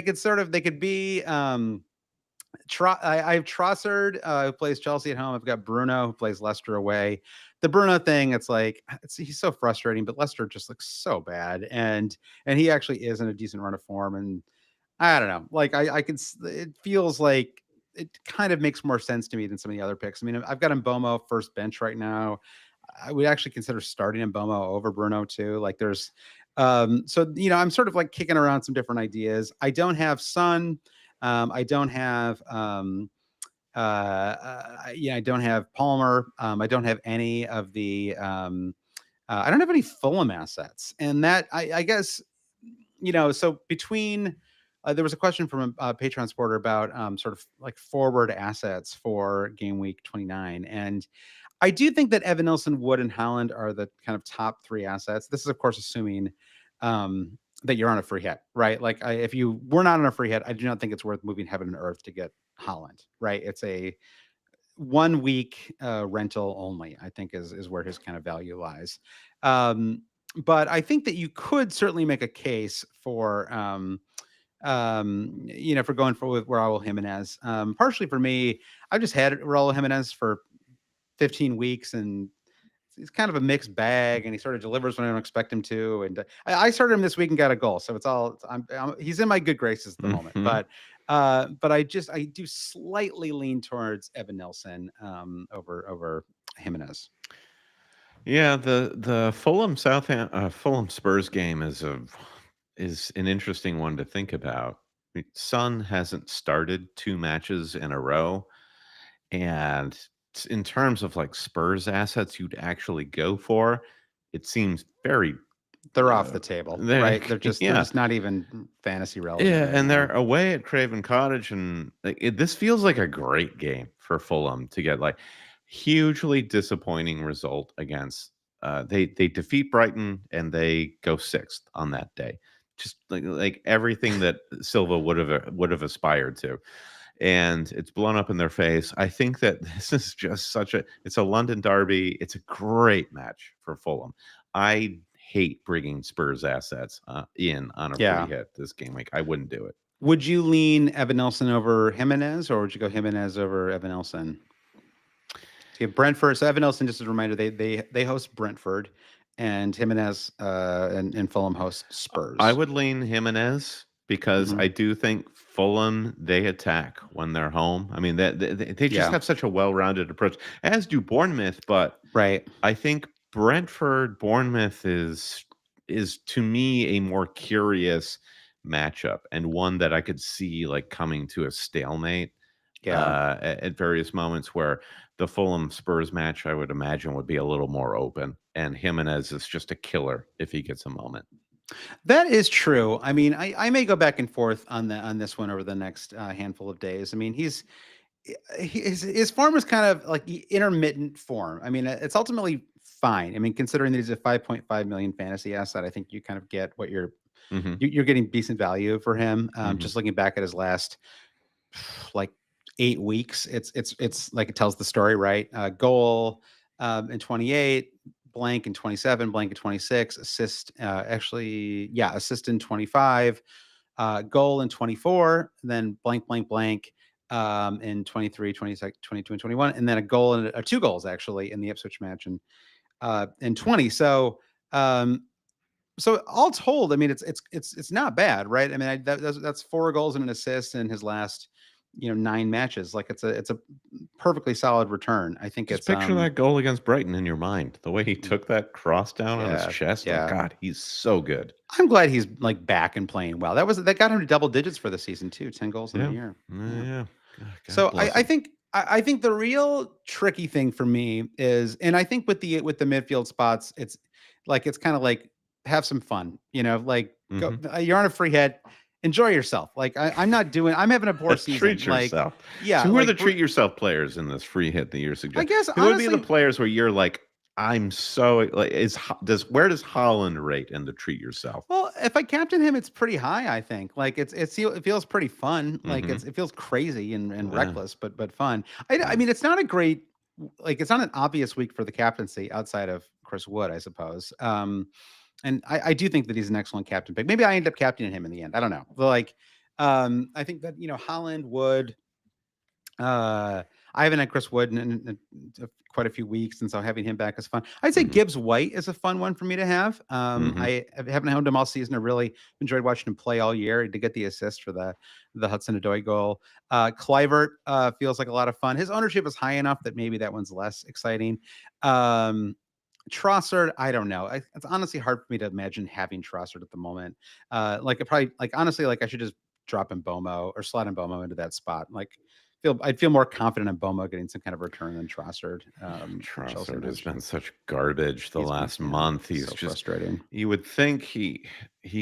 they could be I have Trossard who plays Chelsea at home. I've got Bruno who plays Leicester away. The Bruno thing, it's like he's so frustrating, but Leicester just looks so bad, and he actually is in a decent run of form. And I don't know, like I can. It feels like it kind of makes more sense to me than some of the other picks. I mean, I've got Mbomo first bench right now. I would actually consider starting Mbomo over Bruno too. Like there's, so I'm sort of like kicking around some different ideas. I don't have Sun. I don't have I don't have Palmer. I don't have any of the I don't have any Fulham assets, and that I guess so between there was a question from a Patreon supporter about sort of like forward assets for game week 29, and I do think that Evan Nilsson, Wood, and Holland are the kind of top three assets. This is, of course, assuming that you're on a free hit, right? Like, if you were not on a free hit, I do not think it's worth moving heaven and earth to get Holland, right? It's a 1 week rental only, I think is where his kind of value lies. But I think that you could certainly make a case for for going for with Raul Jimenez. Partially for me, I've just had Raul Jimenez for 15 weeks, and he's kind of a mixed bag, and he sort of delivers when I don't expect him to. And I started him this week and got a goal, so he's in my good graces at the moment. Mm-hmm. But I do slightly lean towards Evan Nelson over Jimenez. Yeah, the Fulham Spurs game is an interesting one to think about. Son hasn't started 2 matches in a row, and in terms of like Spurs assets you'd actually go for, it seems very They're off uh, the table, they right? They're yeah. just not even fantasy relevant Yeah, right and they're now. away at Craven Cottage, and like, this feels like a great game for Fulham to get. Like, hugely disappointing result against. They defeat Brighton and they go sixth on that day. Just like everything that Silva would have aspired to, and it's blown up in their face. I think that this is just it's a London derby. It's a great match for Fulham. I hate bringing Spurs assets in on a free Yeah. hit this game week. I wouldn't do it. Would you lean Evan Nelson over Jimenez, or would you go Jimenez over Evan Nelson? To get Brentford. So Evan Nelson, just as a reminder, they host Brentford, and Jimenez and Fulham host I Spurs. would lean Jimenez because Hmm. I do think Fulham, they attack when they're home. I mean, they just Yeah. have such a well-rounded approach, as do Bournemouth. But Right. I think Bournemouth is to me a more curious matchup, and one that I could see like coming to a stalemate Yeah. at various moments, where the Fulham Spurs match I would imagine would be a little more open, and Jimenez is just a killer if he gets a moment. That is true. I mean, I may go back and forth on this one over the next handful of days. I mean, his form is kind of like intermittent form. I mean, it's ultimately fine. I mean, considering that he's a 5.5 million fantasy asset, I think you kind of get what Hmm. you're getting decent value for him. Hmm. Just looking back at his last like 8 weeks, it's like it tells the story, right? Goal in 28, blank in 27, blank in 26, assist assist in 25, goal in 24, then blank, blank, blank in 23, 26, 22, and 21, and then a goal and two goals actually in the Ipswich match in 20. So all told, I mean, it's not bad, right? I mean, that's 4 goals and an assist in his last 9 matches. Like it's a perfectly solid return. I think Just it's picture that goal against Brighton in your mind. The way he took that cross down on his yeah, chest. Oh yeah. God, he's so good. I'm glad he's like back and playing well. That got him to double digits for the season too. 10 goals in a Yeah. year. Yeah. Yeah. God So bless I him. think I think the real tricky thing for me is, and I think with the midfield spots, it's kind of like have some fun, like go. Hmm. You're on a free hit, enjoy yourself. Like I'm having a poor season. Treat Like yourself. yeah, So, who are like the treat yourself players in this free hit that you're I suggesting? guess Who would be the honestly, players where you're like, I'm so like, where does Holland rate in the treat yourself? well, if I captain him, it's pretty high. I think like it feels pretty fun. Like Hmm. it feels crazy and Yeah. reckless, but fun. I Yeah. mean, it's not a great like it's not an obvious week for the captaincy outside of Chris Wood, I suppose. And I do think that he's an excellent captain pick. Maybe I end up captaining him in the end. I don't know. But like, I think that Holland Wood. Uh, I haven't had Chris Wood in quite a few weeks, and so having him back is fun. I'd say Hmm. Gibbs White is a fun one for me to have. Hmm. I haven't owned him all season. I really enjoyed watching him play all year. He did get the assist for the Hudson-Odoi goal. Kluivert feels like a lot of fun. His ownership is high enough that maybe that one's less exciting. Um, Trossard, I don't know. It's honestly hard for me to imagine having Trossard at the moment. Like it probably like honestly, like I should just drop in Bomo or slot in Bomo into that spot. Like I'd feel more confident in Bomo getting some kind of return than Trossard for the Chelsea Trossard has match. been such garbage the last Yeah, month. He's so just frustrating. you would think he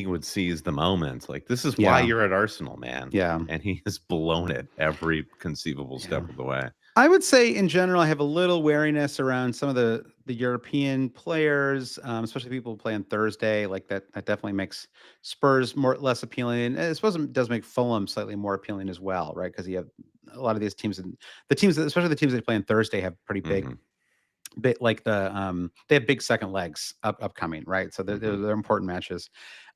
would seize the moment. Like this is why Yeah, you're at Arsenal, man. yeah, And he has blown it every conceivable yeah. step of the way. I would say in general, I have a little wariness around some of the European players, especially people who play on Thursday. Like that definitely makes Spurs less appealing. And I suppose it does make Fulham slightly more appealing as well, right? Because you have a lot of these teams, and especially the teams that play on Thursday, have pretty Hmm. big like they have big second legs upcoming, right? So Hmm. they're important matches.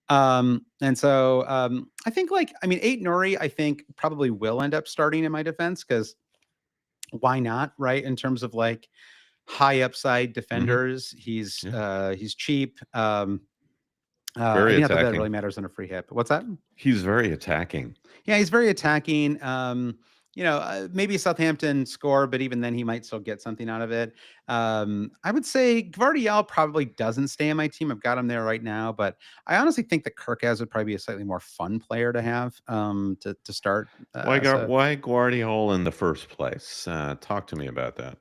And so I think I mean, Eight Nuri, I think probably will end up starting in my defense because why not, right? In terms of like high upside Hmm. defenders, Yeah. he's cheap. I Very mean, not that that really attacking. matters on a free hit, but what's that? He's very attacking. Yeah, he's very attacking. Maybe Southampton score, but even then, he might still get something out of it. I would say Gvardiol probably doesn't stay on my team. I've got him there right now, but I honestly think that Kirkaz would probably be a slightly more fun player to have to start. So Why Guardiola in the first place? Talk to me about that.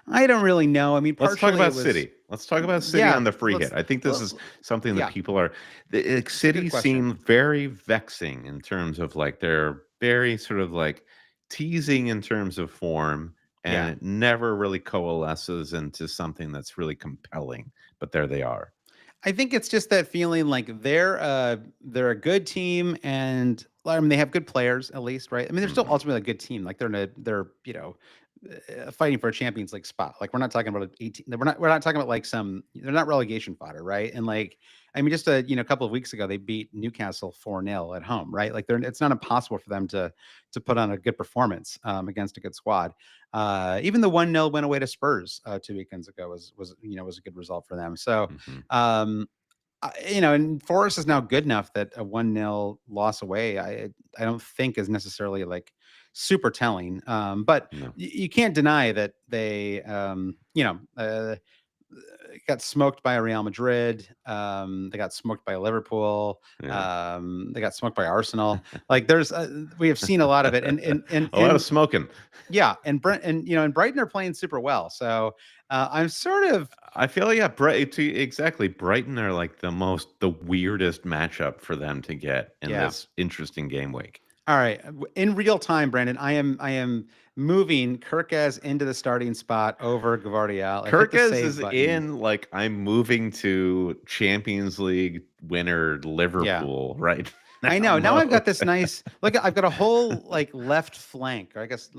I don't really know. I mean, Let's talk partially about it was, City. Let's talk about City yeah. on the free hit. Let's, I think this is l- something that yeah, people are. it's a good City question. seem very vexing in terms of like they're very sort of like teasing in terms of form, and Yeah. it never really coalesces into something that's really compelling. But there they are. I think it's just that feeling like they're a good team and I mean they have good players at least, right? I mean they're still Hmm. ultimately a good team. Like they're fighting for a Champions League spot. Like we're not talking about 18. We're not talking about like they're not relegation fodder, right? And like I mean just a couple of weeks ago they beat Newcastle 4-0 at home, right? Like it's not impossible for them to put on a good performance against a good squad. Even the 1-0 win away to Spurs 2 weekends ago was a good result for them. So Hmm. um, and Forest is now good enough that a 1-0 loss away, I don't think is necessarily like super telling. But No. you can't deny that they, got smoked by Real Madrid. They got smoked by Liverpool. Yeah. They got smoked by Arsenal. Like we have seen a lot of it, A lot of smoking. yeah, and Brent and Brighton are playing super well. So I'm sort of I feel yeah, exactly. Brighton are like the weirdest matchup for them to get in yeah. this interesting game week. All right. In real time, Brandon, I am moving Kirkaz into the starting spot over Gvardiol. I've hit the Kirkez save is button. in like I'm moving to Champions League winner Yeah. Liverpool right now I know. Now I've got mode. this nice look. I've got a whole like left flank, or I guess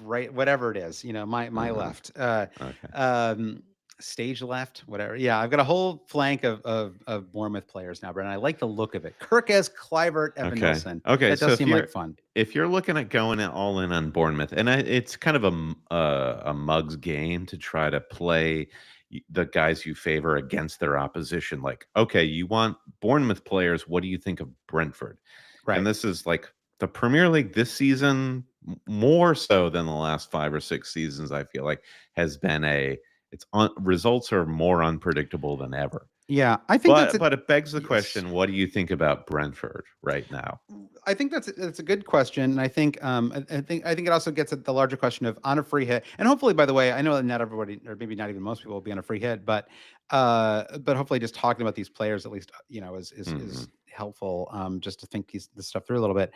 right, whatever it is. My Uh-huh. left, Okay. um, stage left, whatever. Yeah, I've got a whole flank of Bournemouth players now, Brandon. I like the look of it. Kirkes, Clivert, Evan Okay. Nilsson. Okay. That So does seem like fun. if you're looking at going all in on Bournemouth, and it's kind of a mug's game to try to play the guys you favor against their opposition. Like, okay, you want Bournemouth players. What do you think of Brentford? And Right. this is like the Premier League this season, more so than the last 5 or 6 seasons. I feel like has been results are more unpredictable than ever. Yeah, I think that's But it. it begs the Yes. question: what do you think about Brentford right now? I think that's a good question, and I think I think it also gets at the larger question of on a free hit, and hopefully, by the way, I know that not everybody, or maybe not even most people, will be on a free hit, but hopefully, just talking about these players at least, is Hmm. helpful, just to think this stuff through a little bit.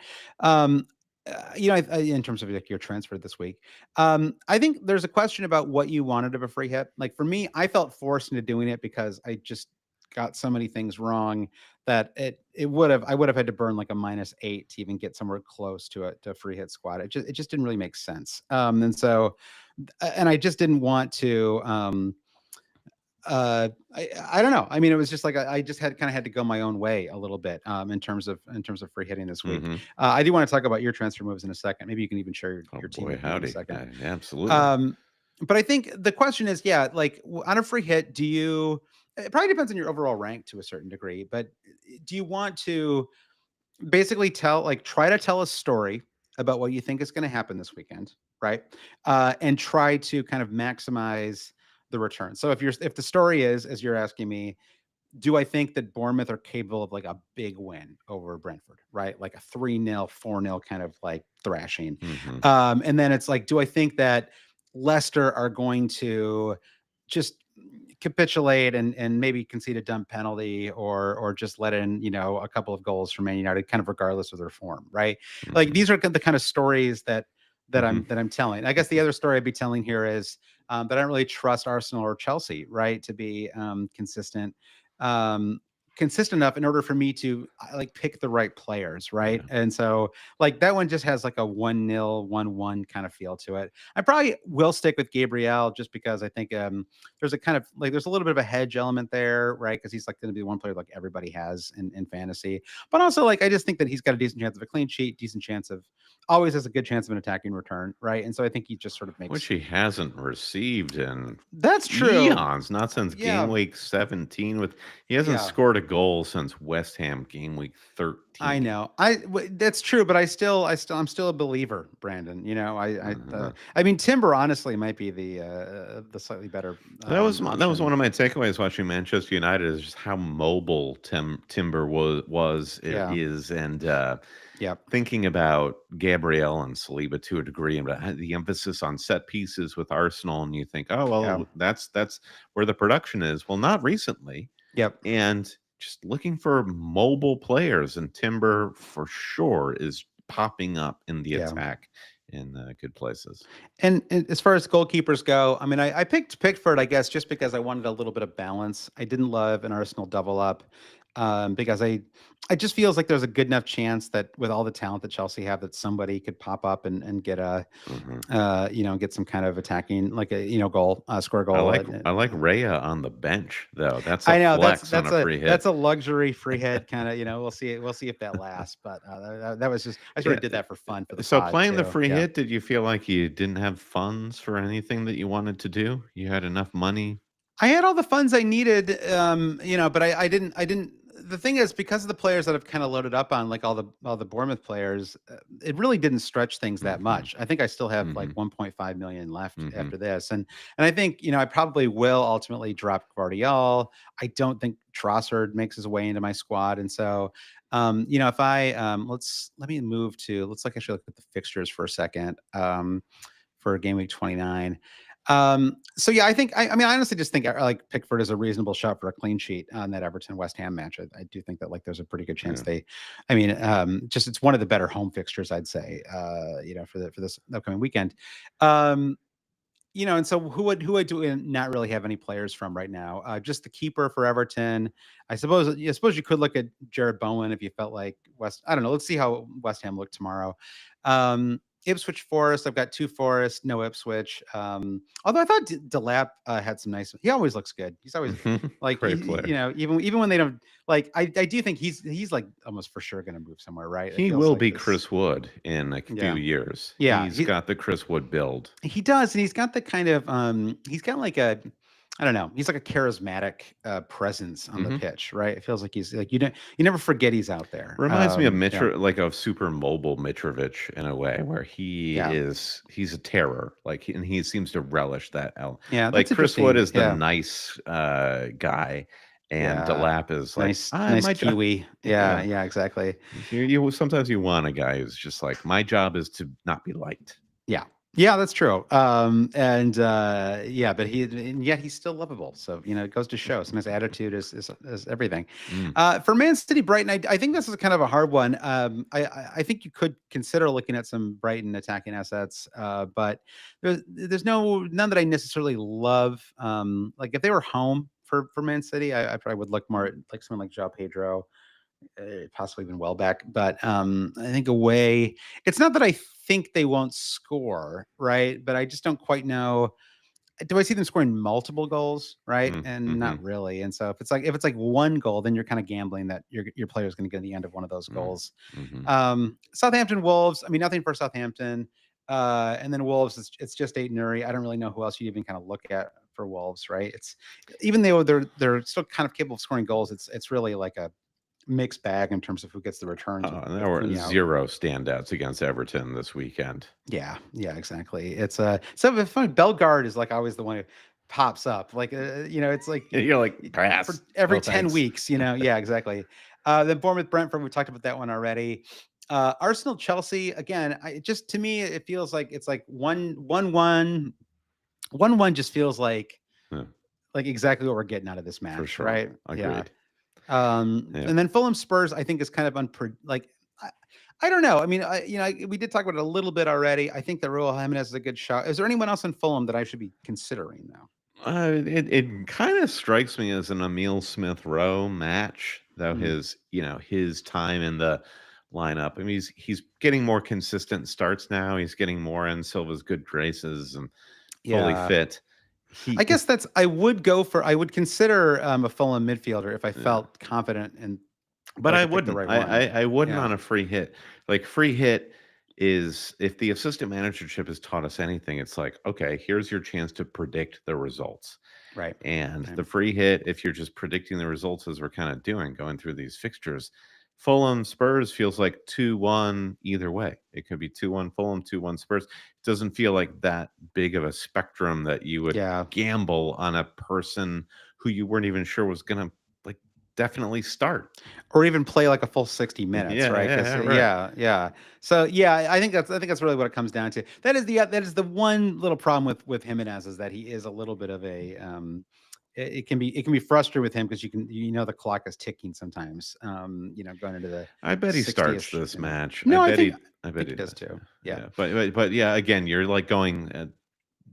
In terms of like your transfer this week, I think there's a question about what you wanted of a free hit. Like for me, I felt forced into doing it because I just got so many things wrong that I would have had to burn like a -8 to even get somewhere close to a free hit squad. It just didn't really make sense. And I just didn't want to. I don't know. I mean, it was just like I just had to go my own way a little bit, in terms of free hitting this week. Hmm. I do want to talk about your transfer moves in a second. Maybe you can even share Oh your team boy, with me in a howdy! second. Absolutely. Um, but I think the question is, yeah, like on a free hit, do you? It probably depends on your overall rank to a certain degree, but do you want to basically try to tell a story about what you think is going to happen this weekend, right? And try to kind of maximize the return. So if the story is, as you're asking me, do I think that Bournemouth are capable of like a big win over Brentford, right? Like a 3-0, 4-0 kind of like thrashing. Hmm. And then it's like, do I think that Leicester are going to just capitulate and maybe concede a dumb penalty or just let in, a couple of goals from Man United, kind of regardless of their form, right? Like Hmm. these are the kind of stories that Hmm. I'm telling. I guess the other story I'd be telling here is that I don't really trust Arsenal or Chelsea, right, to be um, consistent enough in order for me to like pick the right players, right? Yeah. And so like that one just has like a 1-0, 1-1 kind of feel to it. I probably will stick with Gabriel just because I think there's a kind of like there's a little bit of a hedge element there, right? Because he's like going to be one player like everybody has in fantasy. But also like I just think that he's got a decent chance of a clean sheet, decent chance of always has a good chance of an attacking return, right? And so I think he just sort of Which makes he hasn't received in that's true. eons, not since game Yeah, week 17. He hasn't yeah. scored a goal since West Ham game week I 13. know. That's true, but I'm still a believer, Brandon. Uh, I mean, Timber honestly might be the slightly better that was option. one of my takeaways watching Manchester United is just how mobile Timber Yeah. is, and Yep. thinking about Gabriel and Saliba to a degree, and the emphasis on set pieces with Arsenal, and you think, oh Yeah. well, that's where the production is. Well, not recently, Yep. and just looking for mobile players, and Timber for sure is popping up in the Yeah. attack in good places. And as far as goalkeepers go, I mean, I picked Pickford, I guess, just because I wanted a little bit of balance. I didn't love an Arsenal double up because I just feels like there's a good enough chance that with all the talent that Chelsea have, that somebody could pop up and get Mhm. get some kind of attacking, like a goal, score a I goal. like I like Raya on the bench though. That's a I know flex on a free that's hit. a luxury free hit kind of. We'll see if that lasts. But that was just I sort Yeah. of did that for fun for the So pod playing the too. free Yeah. hit, did you feel like you didn't have funds for anything that you wanted to do? You had enough money? I had all the funds I needed, but I didn't. The thing is, because of the players that I've kind of loaded up on, like all the Bournemouth players, it really didn't stretch things that Hmm. much. I think I still have like Hmm. 1.5 million left Hmm. after this, and I think I probably will ultimately drop Guardiol. I don't think Trossard makes his way into my squad, and so if I let me move to let's like actually look at the fixtures for a second for game week 29. So yeah, I mean, I honestly just think like Pickford is a reasonable shot for a clean sheet on that Everton West Ham match. I do think that like there's a pretty good chance Yeah. they, I mean, just it's one of the better home fixtures, I'd say, for this upcoming weekend. Um, and so who would do not really have any players from right now? Just the keeper for Everton. I suppose you could look at Jared Bowen if you felt like West. I don't know. Let's see how West Ham look tomorrow. Ipswich Forest. I've got two Forest, no Ipswich. Although I thought Delap had some nice. He always looks good. He's always like Great player. even when they don't like. I do think he's like almost for sure going to move somewhere, right? It He feels will like be this. Chris Wood in a few Yeah, years. yeah. He's got the Chris Wood build. He does, and he's got the kind of he's got like a I don't know, he's like a charismatic presence on the Hmm. pitch, right? It feels like he's like you never forget he's out there. Reminds me of Yeah, like a super mobile Mitrovic in a way, where yeah, he's a terror. Like, and he seems to relish that. yeah. Like That's Chris Wood interesting. is the Yeah, nice guy, and yeah. Delap is like, Nice my job. Kiwi. Yeah, Yeah, yeah, exactly. you sometimes you want a guy who's just like, my job is to not be liked. Yeah. Yeah, that's true. And yeah, but and yet he's still lovable. So, it goes to show sometimes attitude is everything. Mm. For Man City Brighton, I think this is kind of a hard one. I think you could consider looking at some Brighton attacking assets, but there's none that I necessarily love. Like if they were home for Man City, I probably would look more at like someone like João Pedro, possibly even Welbeck. But I think away, it's not that I think they won't score, right? But I just don't quite know. Do I see them scoring multiple goals, right? Mm. And Hmm. not really. And so if it's like one goal, then you're kind of gambling that your player is going to get the end of one of those Mm. goals. Hmm. Southampton Wolves. I mean, nothing for Southampton. And then Wolves, it's just Eight Nuri. I don't really know who else you even kind of look at for Wolves, right? It's even though they're still kind of capable of scoring goals. It's really like a mixed bag in terms of who gets the returns There with were Cunha out. zero standouts against Everton this weekend. Yeah, yeah, exactly. It's so it's funny. Bellegarde is like always the one who pops up. Like it's like You're like, for pass. every No 10 thanks. weeks. Yeah, exactly. Then Bournemouth Brentford, we talked about that one already. Arsenal Chelsea again. Just to me, it feels like it's like one just feels Yeah, like exactly what we're getting out of this for match, sure. right? Yeah. Agreed. Yeah. And then Fulham Spurs, I think is kind of like I, I don't know. I mean, we did talk about it a little bit already. I think that Raul Jimenez is a good shot. Is there anyone else in Fulham that I should be considering now? It kind of strikes me as an Emil Smith Rowe match, though Mm, his time in the lineup. I mean, he's getting more consistent starts now. He's getting more in Silva's good graces and fully yeah, fit. I He guess I would consider a Fulham midfielder if I Yeah. felt confident and But that I I could pick the wouldn't. right one. I wouldn't Yeah, on a free hit. Like, free hit is, if the assistant managership has taught us anything, it's like, okay, here's your chance to predict the results. right. And Right. the free hit, if you're just predicting the results as we're kind of doing, going through these fixtures, Fulham Spurs feels like 2-1 either way. It could be 2-1 Fulham, 2-1 Spurs. It doesn't feel like that big of a spectrum that you would Yeah. gamble on a person who you weren't even sure was going to, like, definitely start. Or even play like a full 60 minutes, Yeah, right? yeah, Because yeah, right. yeah. So yeah, I think that's really what it comes down to. That is the one little problem with Jimenez is that he is a little bit of a it can be frustrating with him because the clock is ticking sometimes. Going into the I bet he starts 60ish. this match. No, I think I I bet think he he does does. too. Yeah, Yeah. yeah. But yeah, again, you're like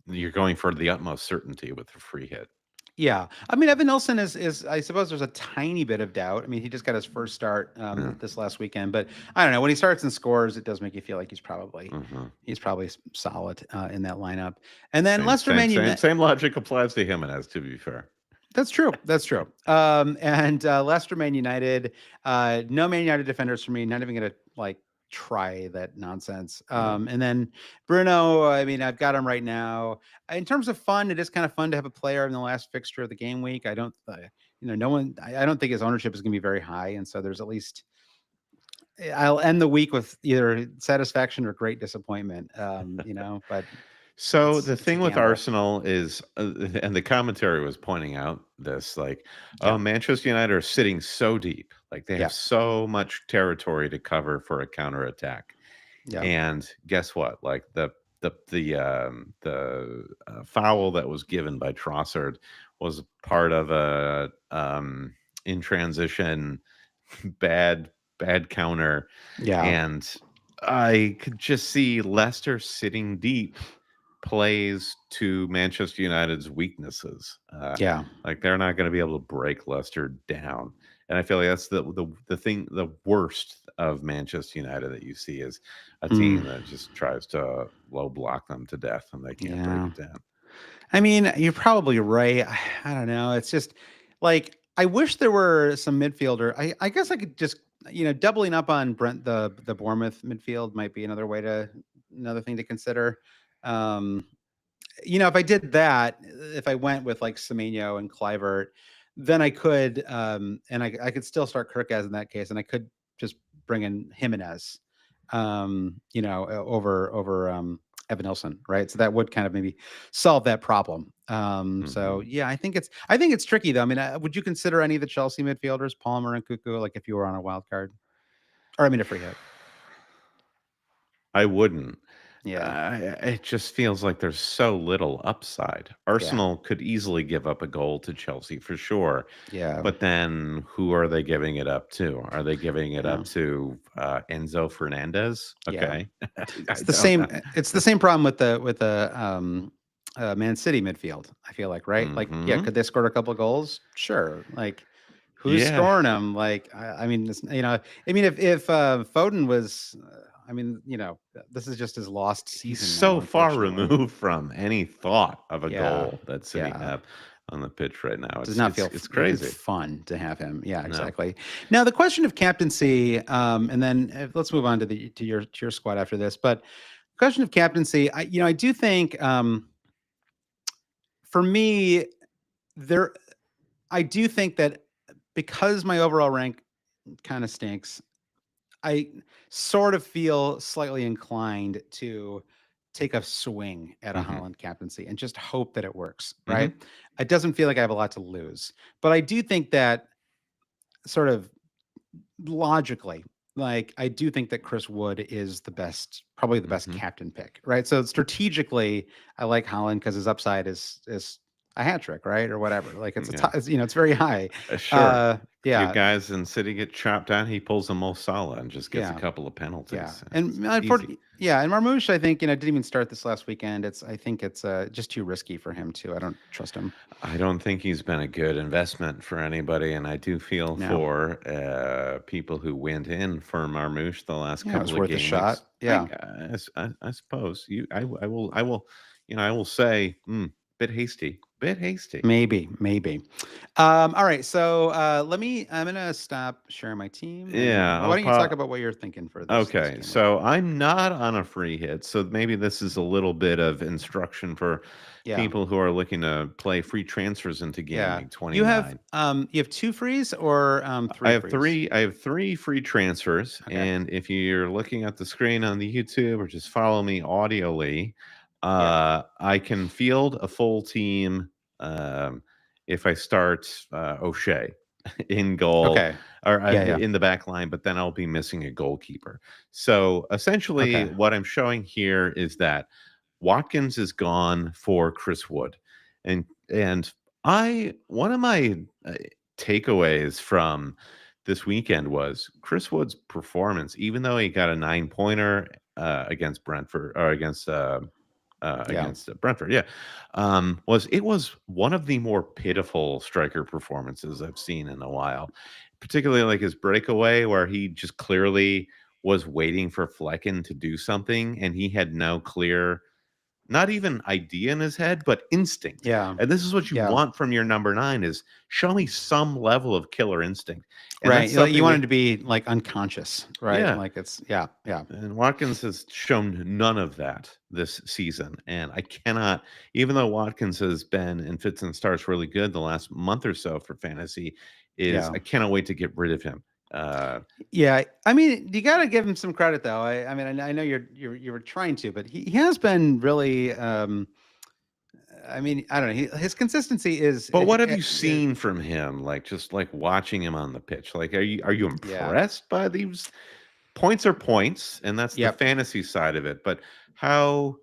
you're going for the utmost certainty with the free hit. Yeah. I mean, Evan Nilsson is I suppose there's a tiny bit of doubt. I mean, he just got his first start Yeah. this last weekend, but I don't know. When he starts and scores, it does make you feel like he's probably Uh-huh. he's probably solid in that lineup. And then Same, Leicester same, Man same, United. same logic applies to Jimenez. To be fair. That's true. That's true. And Leicester Man United, no Man United defenders for me. Not even gonna like try that nonsense. No. And then Bruno, I mean, I've got him right now. In terms of fun, it is kind of fun to have a player in the last fixture of the game week. I don't, no one. I don't think his ownership is gonna be very high, and so there's at least. I'll end the week with either satisfaction or great disappointment. But So it's the it's a thing with gamble. Arsenal is, and the commentary was pointing out this, like, Yeah. oh, Manchester United are sitting so deep, like they have Yeah. so much territory to cover for a counterattack. Yeah. And guess what? Like, foul that was given by Trossard was part of a in transition bad counter, Yeah. and I could just see Leicester sitting deep plays to Manchester United's weaknesses. Yeah. Like they're not going to be able to break Leicester down, and I feel like that's the thing, the worst of Manchester United that you see is a Mm, team that just tries to low block them to death and they can't break yeah. it down. I mean, you're probably right. I don't know. It's just like I wish there were some midfielder. I guess I could just doubling up on Brent the Bournemouth midfield might be another thing to consider. Um, if I did that, if I went with like Semenyo and Clivert, then I could, and I could still start Kirkaz in that case, and I could just bring in Jimenez, over Evan Nilsson, right? So that would kind of maybe solve that problem. So Hmm. yeah, I think it's tricky though. I mean, would you consider any of the Chelsea midfielders, Palmer and Cuckoo, like if you were on a wild card, or I mean a free hit? I wouldn't. Yeah, It just feels like there's so little upside. yeah, Arsenal could easily give up a goal to Chelsea for sure, yeah, but then who are they giving it up to? Are they giving it yeah, up to Enzo Fernandez? yeah. Okay, I It's the don't same. know. It's the same problem with the Man City midfield. I feel like, right? Like, yeah, Hmm. could they score a couple of goals? Sure. Like, who's Yeah, scoring them? Like, I mean, I mean, if Foden was, I mean, this is just his lost he's season now, so far unfortunately. removed from any thought of a Yeah, goal that's sitting yeah. up on the pitch right now. Does It's not it's feel it's even crazy. fun to have him. Yeah, No. exactly. Now the question of captaincy, and then let's move on to your squad after this. But question of captaincy, I do think for me there, I do think that because my overall rank kind of stinks, I sort of feel slightly inclined to take a swing at a Hmm. Holland captaincy and just hope that it works. Right? Hmm. It doesn't feel like I have a lot to lose, but I do think that sort of logically, like I do think that Chris Wood is probably the best Hmm. captain pick, right? So strategically, I like Holland because his upside is a hat trick, right, or whatever. Like Yeah. it's very high. Sure. If your Yeah, guys in City get chopped down, he pulls a Mo Salah and just gets a yeah. couple of Yeah, penalties. It's and easy. yeah, and Marmoush, I think didn't even start this last weekend. I think it's just too risky for him too. I don't trust him. I don't think he's been a good investment for anybody, and I do feel No, for people who went in for Marmouche the last yeah, it was couple of worth a game weeks. shot. Yeah, I suppose I will say, bit hasty, bit hasty. maybe. All right, so I'm gonna stop sharing my team, and Yeah, why I'll don't you talk pop. about what you're thinking for this Okay, game week? so I'm not on a free hit, so maybe this is a little bit of instruction for Yeah, people who are looking to play free transfers into Game yeah. Week 29. You have two frees or three frees? I have three free transfers, Okay. and if you're looking at the screen on the YouTube or just follow me audioly, Yeah. I can field a full team um, if I start O'Shea in goal Okay. or Yeah. Yeah. in the back line, but then I'll be missing a goalkeeper. So essentially, Okay. what I'm showing here is that Watkins is gone for Chris Wood, and I one of my takeaways from this weekend was Chris Wood's performance, even though he got a 9 pointer against Brentford or Yeah. against Brentford, yeah, was one of the more pitiful striker performances I've seen in a while. Particularly like his breakaway, where he just clearly was waiting for Flecken to do something, and he had no clear not even idea in his head, but instinct. Yeah. And this is what you Yeah. want from your number 9 is show me some level of killer instinct. And Right. that's You something want him we to be like unconscious, right? yeah. Like it's yeah. Yeah. And Watkins has shown none of that this season. And I cannot, even though Watkins has been in fits and starts really good the last month or so for fantasy, is Yeah. I cannot wait to get rid of him. Uh, Yeah, I mean, you got to give him some credit, though. I mean, I know you were trying to, but he has been really. I mean, I don't know. His consistency is, but what have you seen from him? Like just like watching him on the pitch. Like are you yeah. impressed by these points are points, and that's the Yep. fantasy side of it. But how?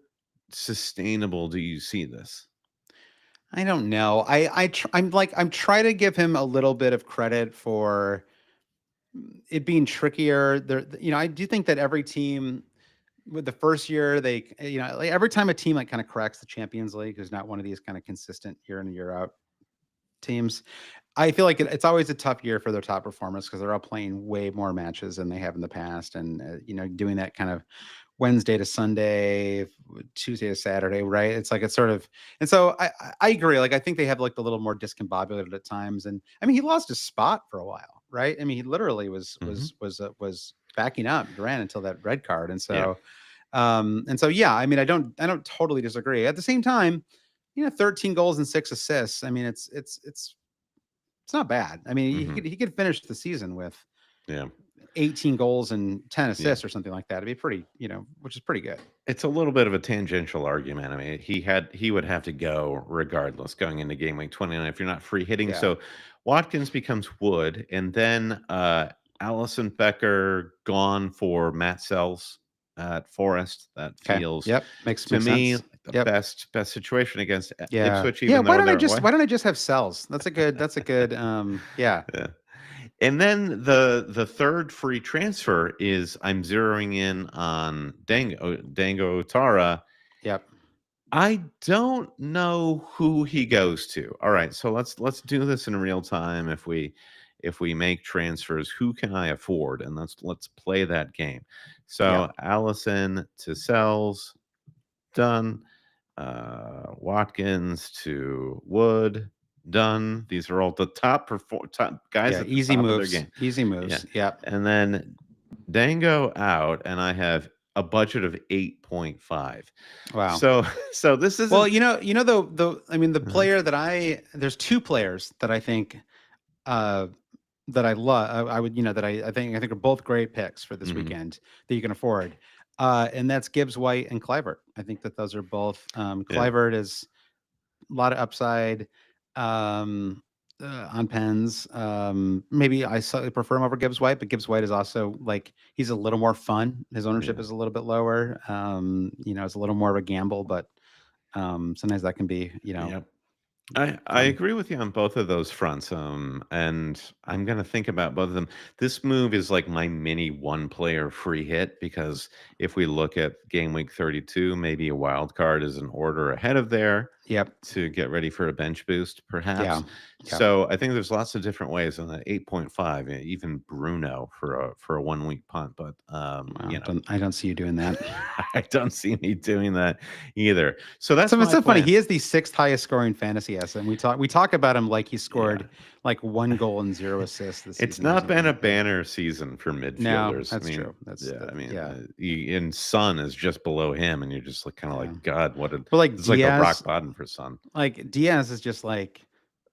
sustainable do you see this? I don't know. I'm trying to give him a little bit of credit for it being trickier. I do think that every team with the first year like every time a team like kind of cracks the Champions League, is not one of these kind of consistent year in and year out teams. I feel like it's always a tough year for their top performers because they're all playing way more matches than they have in the past, and doing that kind of Wednesday to Sunday, Tuesday to Saturday, right? It's like it's sort of, and so I agree. Like I think they have like a little more discombobulated at times, and I mean he lost his spot for a while, right? I mean he literally was Hmm. was backing up Durant until that red card, Yeah. and so yeah, I mean I don't totally disagree. At the same time, 13 goals and 6 assists. I mean it's not bad. I mean Hmm. he could finish the season with Yeah. 18 goals and 10 Yeah. assists or something like that. It'd be pretty, which is pretty good. It's a little bit of a tangential argument. I mean, he would have to go regardless going into game week 29 if you're not free hitting. Yeah. So Watkins becomes Wood, and then Allison Becker gone for Matt Sells at Forest. That Okay. feels Yep. Makes to makes me sense. like the Yep. best situation against Yeah. Ipswich, Yeah. even though they're away. Why don't I just have cells? That's a good yeah. Yeah. And then the third free transfer is I'm zeroing in on Dango Tara. Yep. I don't know who he goes to. All right, so let's do this in real time. If we make transfers, who can I afford? And let's play that game. So Yep. Allison to Sells, done. Watkins to Wood, done. These are all the top guys Yeah. at the top of their game. Easy Yeah, moves. Yep. and then Dango out, and I have a budget of 8.5. Wow. So so this Well, isn't. I mean the Uh-huh. player there's two players that I think uh that I love. I would, that I think are both great picks for this Mhm. weekend that you can afford. And that's Gibbs White and Clivert. I think that those are both. Yeah, Clivert is a lot of upside on pens. Maybe I slightly prefer him over Gibbs White, but Gibbs White is also like he's a little more fun. His ownership yeah. is a little bit lower. It's a little more of a gamble, but sometimes that can be, Yep. I fun. agree with you on both of those fronts. And I'm gonna think about both of them. This move is like my mini one player free hit because if we look at game week 32, maybe a wild card is an order ahead of there Yep. to get ready for a bench boost, Yeah. perhaps. Yeah. So I think there's lots of different ways on that 8.5, even Bruno for a 1 week punt. But Wow. I don't see you doing that. I don't see me doing that either. So that's So it's my so funny. plan. He is the sixth highest scoring fantasy asset. And we talk about him like he Yeah. scored like 1 goal and 0 assists this It's season or not been something. a Yeah. banner season for No, midfielders. I that's mean, true. That's yeah, that. I mean, Yeah. and Son is just below him, and you're just like kind of Yeah. like, God, what a But like it's like a rock Diaz, bottom for Son. Is just like,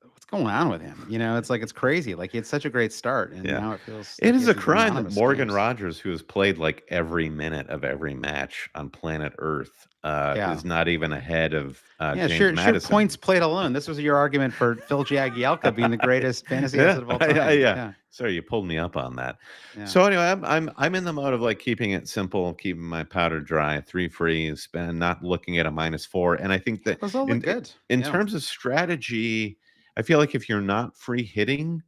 what's going on with him? It's like it's crazy. Like he had such a great start, and Yeah. now it feels It like he is a has these crime that anonymous Morgan games. Rogers, who has played like every minute of every match on planet Earth, Yeah. is not even ahead of Yeah, James sure. Points Madison. played alone. This was your argument for Phil Jagielka being the greatest fantasy Yeah, asset of all time. yeah. Yeah, Sorry, you pulled me up on that. yeah. So anyway, I'm in the mode of like keeping it simple, keeping my powder dry, 3 frees, spend not looking at a -4. And I think Yeah, that those all look in good. in Yeah. terms of strategy, I feel like if you're not free hitting,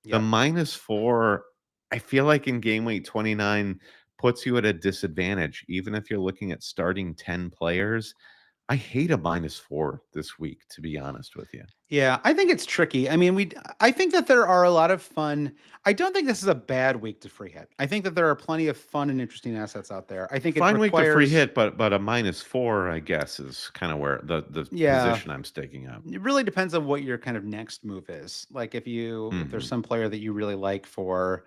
the Yep. -4, I feel like in game week 29 puts you at a disadvantage, even if you're looking at starting 10 players. I hate a -4 this week, to be honest with you. Yeah, I think it's tricky. I mean, I think that there are a lot of fun. I don't think this is a bad week to free hit. I think that there are plenty of fun and interesting assets out there. I think it Fine week to free requires, hit, but a -4, I guess, is kind of where the yeah, position I'm staking up. it really depends on what your kind of next move is. Like if there's Mhm. some player that you really like for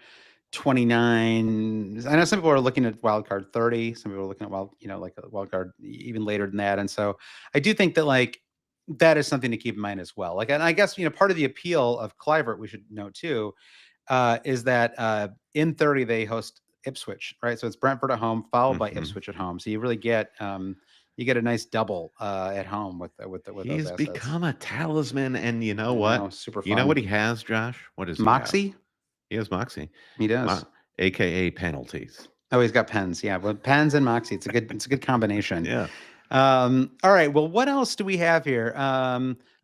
29. I know some people are looking at wild card 30. Some people are looking at like a wild card even later than that. And so I do think that like that is something to keep in mind as well. Like, and I guess, part of the appeal of Clivert, we should note too, is that in 30 they host Ipswich, right? So it's Brentford at home, followed by Mhm. Ipswich at home. So you really get you get a nice double at home with those He's assets. become a talisman, and you know I know, what? super You know what fun. he has, Josh? What does he have? Moxie, He has Moxie, he Mo does. AKA penalties. Oh, he's got pens. Yeah, well, pens and Moxie. It's a good combination. Yeah. All right. Well, what else do we have here?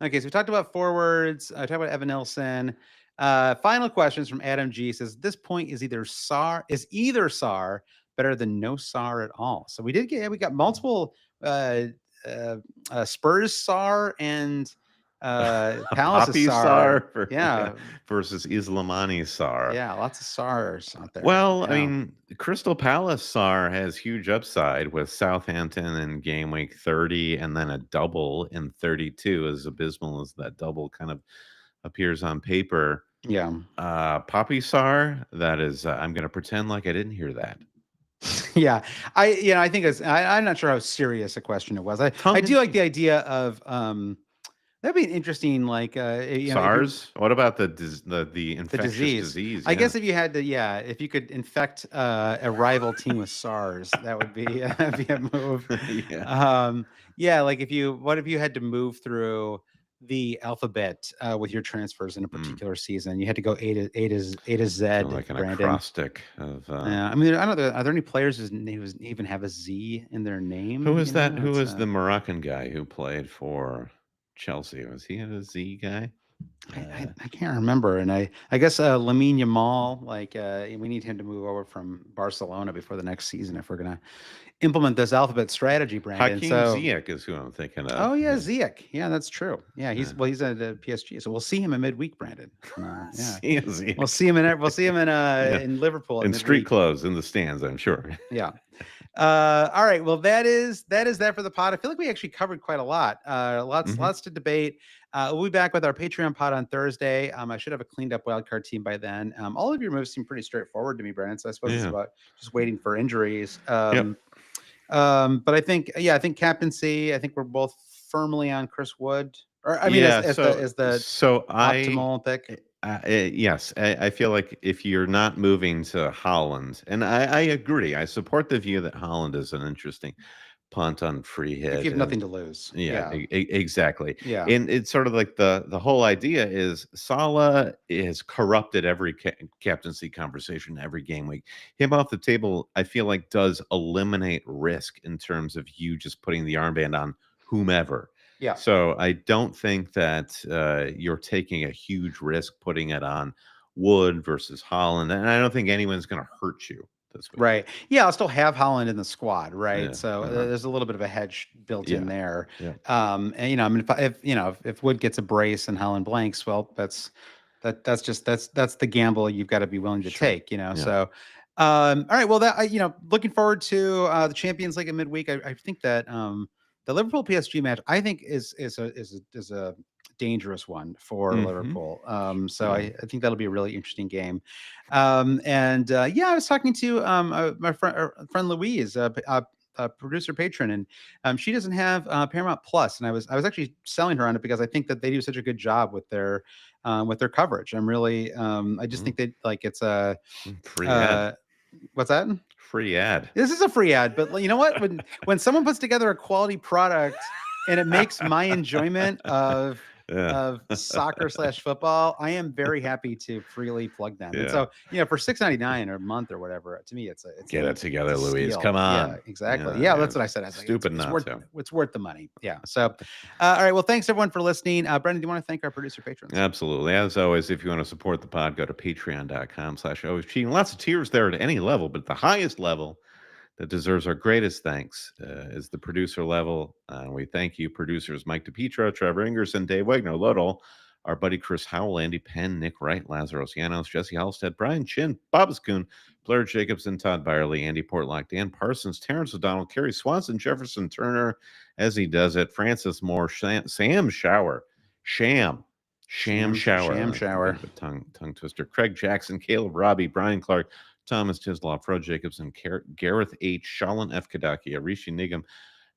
Okay, so we talked about forwards. I talked about Evan Nilsson. Final questions from Adam G says this point is either SAR better than no SAR at all. So we got multiple uh, uh, Spurs SAR and Palace's Poppy SAR. Sar Yeah, versus Islamani Sar. yeah, lots of SARs out there. Well, I Yeah, mean, Crystal Palace Sar has huge upside with Southampton in game week 30 and then a double in 32, as abysmal as that double kind of appears on paper. yeah. Poppy Sar, that is, I'm going to pretend like I didn't hear that. Yeah, I think I'm not sure how serious a question it was. I Tongue do in like the cheek. idea of that'd be an interesting like if you SARS? What about the the infectious disease. disease? I Yeah. guess if you had to, yeah, if you could infect a rival team with SARS, that would be be a move. Yeah. Yeah, like what if you had to move through the alphabet with your transfers in a Mm. particular season? You had to go A to Z, So like an Brandon. acrostic of Yeah, I mean, I don't know. Are there any players who even have a Z in their who name? was You that? know, Who it's was the Moroccan guy who played for Chelsea? Was he a Z guy? I can't remember. And I guess Lamine Yamal, like we need him to move over from Barcelona before the next season if we're gonna implement this alphabet strategy, Brandon. Hakeem So, Ziyech is who I'm thinking oh of. yeah, Yeah. Ziyech. Yeah, that's true. Yeah, Yeah. he's at PSG, so we'll see him in midweek, Brandon. Yeah, we'll Ziyech. see him in Yeah. in Liverpool at In street midweek. clothes in the stands, I'm sure. Yeah. All right. Well, that for the pod. I feel like we actually covered quite a lot. Mhm. Lots to debate. We'll be back with our Patreon pod on Thursday. I should have a cleaned up wildcard team by then. All of your moves seem pretty straightforward to me, Brandon. So I suppose it's Yeah. about just waiting for injuries. Yep. But I think captaincy. I think we're both firmly on Chris Wood. Or I mean, Yeah. as the So optimal pick. yes, I feel like if you're not moving to Holland, and I agree, I support the view that Holland is an interesting punt on free If hit, you have and nothing to lose. yeah, Yeah. exactly. Yeah. And it's sort of like the whole idea is Salah has corrupted every captaincy conversation every game week. Him off the table, I feel like does eliminate risk in terms of you just putting the armband on whomever. Yeah. So I don't think that you're taking a huge risk putting it on Wood versus Holland, and I don't think anyone's going to hurt you this week. Right. Yeah, I'll still have Holland in the squad, right? Yeah. So there's a little bit of a hedge built in Yeah. there. Yeah. And I mean, if Wood gets a brace and Holland blanks, well, that's the gamble you've got to be willing to Sure. take. Yeah. So, all right. Well, looking forward to the Champions League in midweek. I think that the Liverpool PSG match, I think is a dangerous one for Hmm. Liverpool. So Yeah. I think that'll be a really interesting game. I was talking to my friend Louise, producer patron, and she doesn't have Paramount Plus, and I was actually selling her on it because I think that they do such a good job with their coverage. I just Mm. think that like it's a Free ad. uh, what's that? Free ad. This is a free ad, but you know what? When someone puts together a quality product and it makes my enjoyment Yeah. of soccer/football, I am very happy to freely plug them. And Yeah. so, for $6.99 a month or whatever, to me, Get it it's together, a Louise. steal. Come Yeah, on. exactly. Yeah, Yeah, yeah. that's what I said. I was like, Stupid it's not worth to. it's worth the money. Yeah. So, all right. Well, thanks everyone for listening. Brendan, do you want to thank our producer patrons? Absolutely. As always, if you want to support the pod, go to patreon.com/always cheating. Lots of tiers there at any level, but the highest level that deserves our greatest thanks is the producer level. We thank you, producers Mike DePietro, Trevor Ingerson, Dave Wagner, Lodell, our buddy Chris Howell, Andy Penn, Nick Wright, Lazarus Yanos, Jesse Halstead, Brian Chin, Bob Ascoon, Blair Jacobson, Todd Byerly, Andy Portlock, Dan Parsons, Terrence O'Donnell, Kerry Swanson, Jefferson Turner, as he does it, Francis Moore, Sam Shower, Sham Shower. Sham That's a shower. bit of a tongue twister. Craig Jackson, Caleb Robbie, Brian Clark, Thomas Tisloff, Fro Jacobson, Gareth H., Shalin F. Kadaki, Arishi Nigam,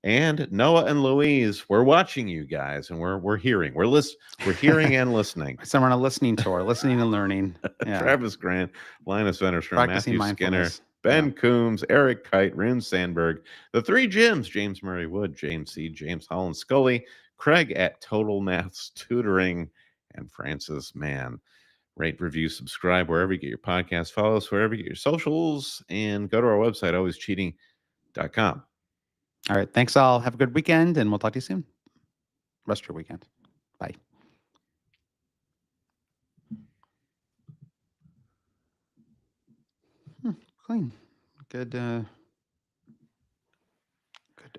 and Noah and Louise. We're watching you guys, and we're hearing. We're hearing and listening. Somewhere on a listening tour, listening and learning. Yeah. Travis Grant, Linus Vennerstrom, Practicing Matthew Skinner, mindfulness. Ben Yeah. Coombs, Eric Kite, Rune Sandberg, the three Jims, James Murray Wood, James C., James Holland Scully, Craig at Total Maths Tutoring, and Francis Mann. Rate, review, subscribe wherever you get your podcast. Follow us wherever you get your socials, and go to our website, alwayscheating.com. All right. Thanks all. Have a good weekend, and we'll talk to you soon. Rest of your weekend. Bye. Clean. Good. Good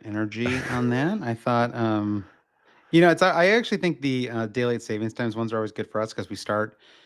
energy on that. I thought. It's. I actually think the daylight savings times ones are always good for us because we start